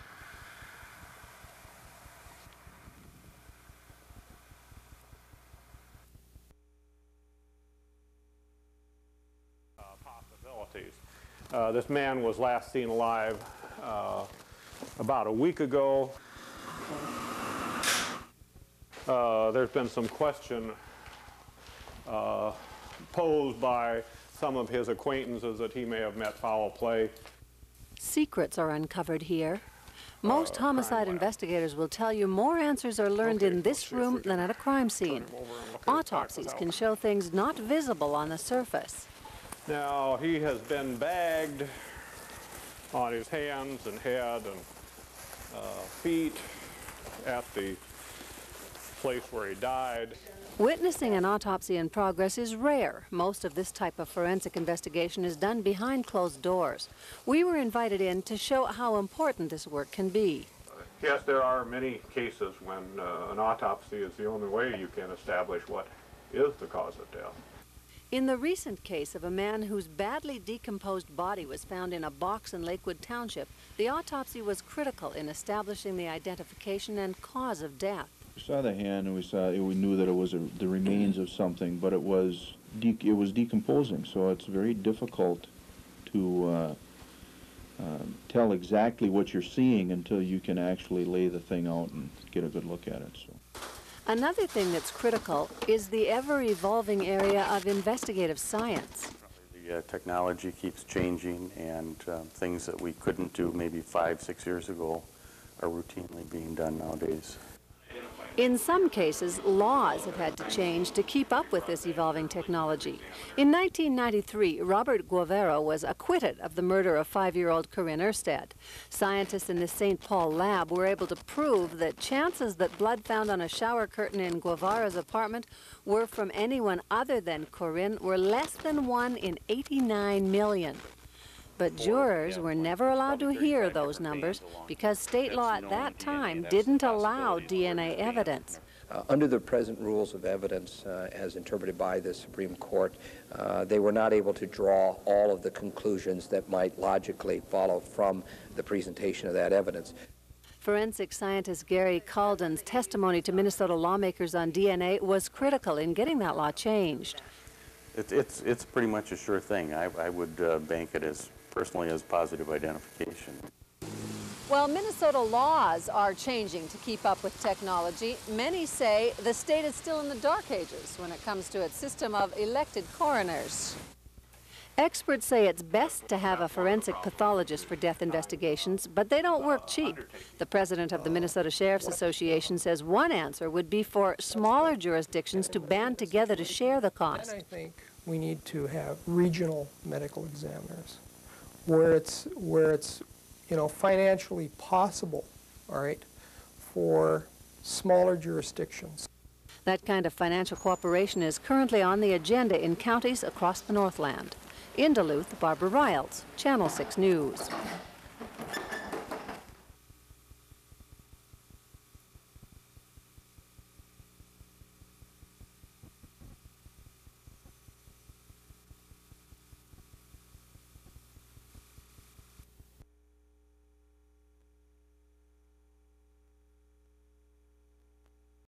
This man was last seen alive about a week ago. There's been some question posed by some of his acquaintances that he may have met foul play. Secrets are uncovered here. Most homicide investigators will tell you more answers are learned in this room than at a crime scene. Autopsies can show things not visible on the surface. Now, he has been bagged on his hands and head and feet at the place where he died. Witnessing an autopsy in progress is rare. Most of this type of forensic investigation is done behind closed doors. We were invited in to show how important this work can be. Yes, there are many cases when an autopsy is the only way you can establish what is the cause of death. In the recent case of a man whose badly decomposed body was found in a box in Lakewood Township, the autopsy was critical in establishing the identification and cause of death. We saw the hand and we knew that it was the remains of something, but it was decomposing, so it's very difficult to tell exactly what you're seeing until you can actually lay the thing out and get a good look at it. So. Another thing that's critical is the ever-evolving area of investigative science. The technology keeps changing, and things that we couldn't do maybe 5-6 years ago are routinely being done nowadays. In some cases, laws have had to change to keep up with this evolving technology. In 1993, Robert Guevara was acquitted of the murder of 5-year-old Corinne Erstad. Scientists in the St. Paul lab were able to prove that chances that blood found on a shower curtain in Guevara's apartment were from anyone other than Corinne were less than 1 in 89 million. But jurors were never allowed to hear those numbers because state law at that time didn't allow DNA evidence. Under the present rules of evidence, as interpreted by the Supreme Court, they were not able to draw all of the conclusions that might logically follow from the presentation of that evidence. Forensic scientist Gary Calden's testimony to Minnesota lawmakers on DNA was critical in getting that law changed. It's pretty much a sure thing. I would bank it as personally as positive identification. Well, Minnesota laws are changing to keep up with technology. Many say the state is still in the dark ages when it comes to its system of elected coroners. Experts say it's best to have a forensic pathologist for death investigations, but they don't work cheap. The president of the Minnesota Sheriff's Association says one answer would be for smaller jurisdictions to band together to share the cost. And I think we need to have regional medical examiners where it's financially possible, all right, for smaller jurisdictions. That kind of financial cooperation is currently on the agenda in counties across the Northland. In Duluth, Barbara Riles, Channel 6 News.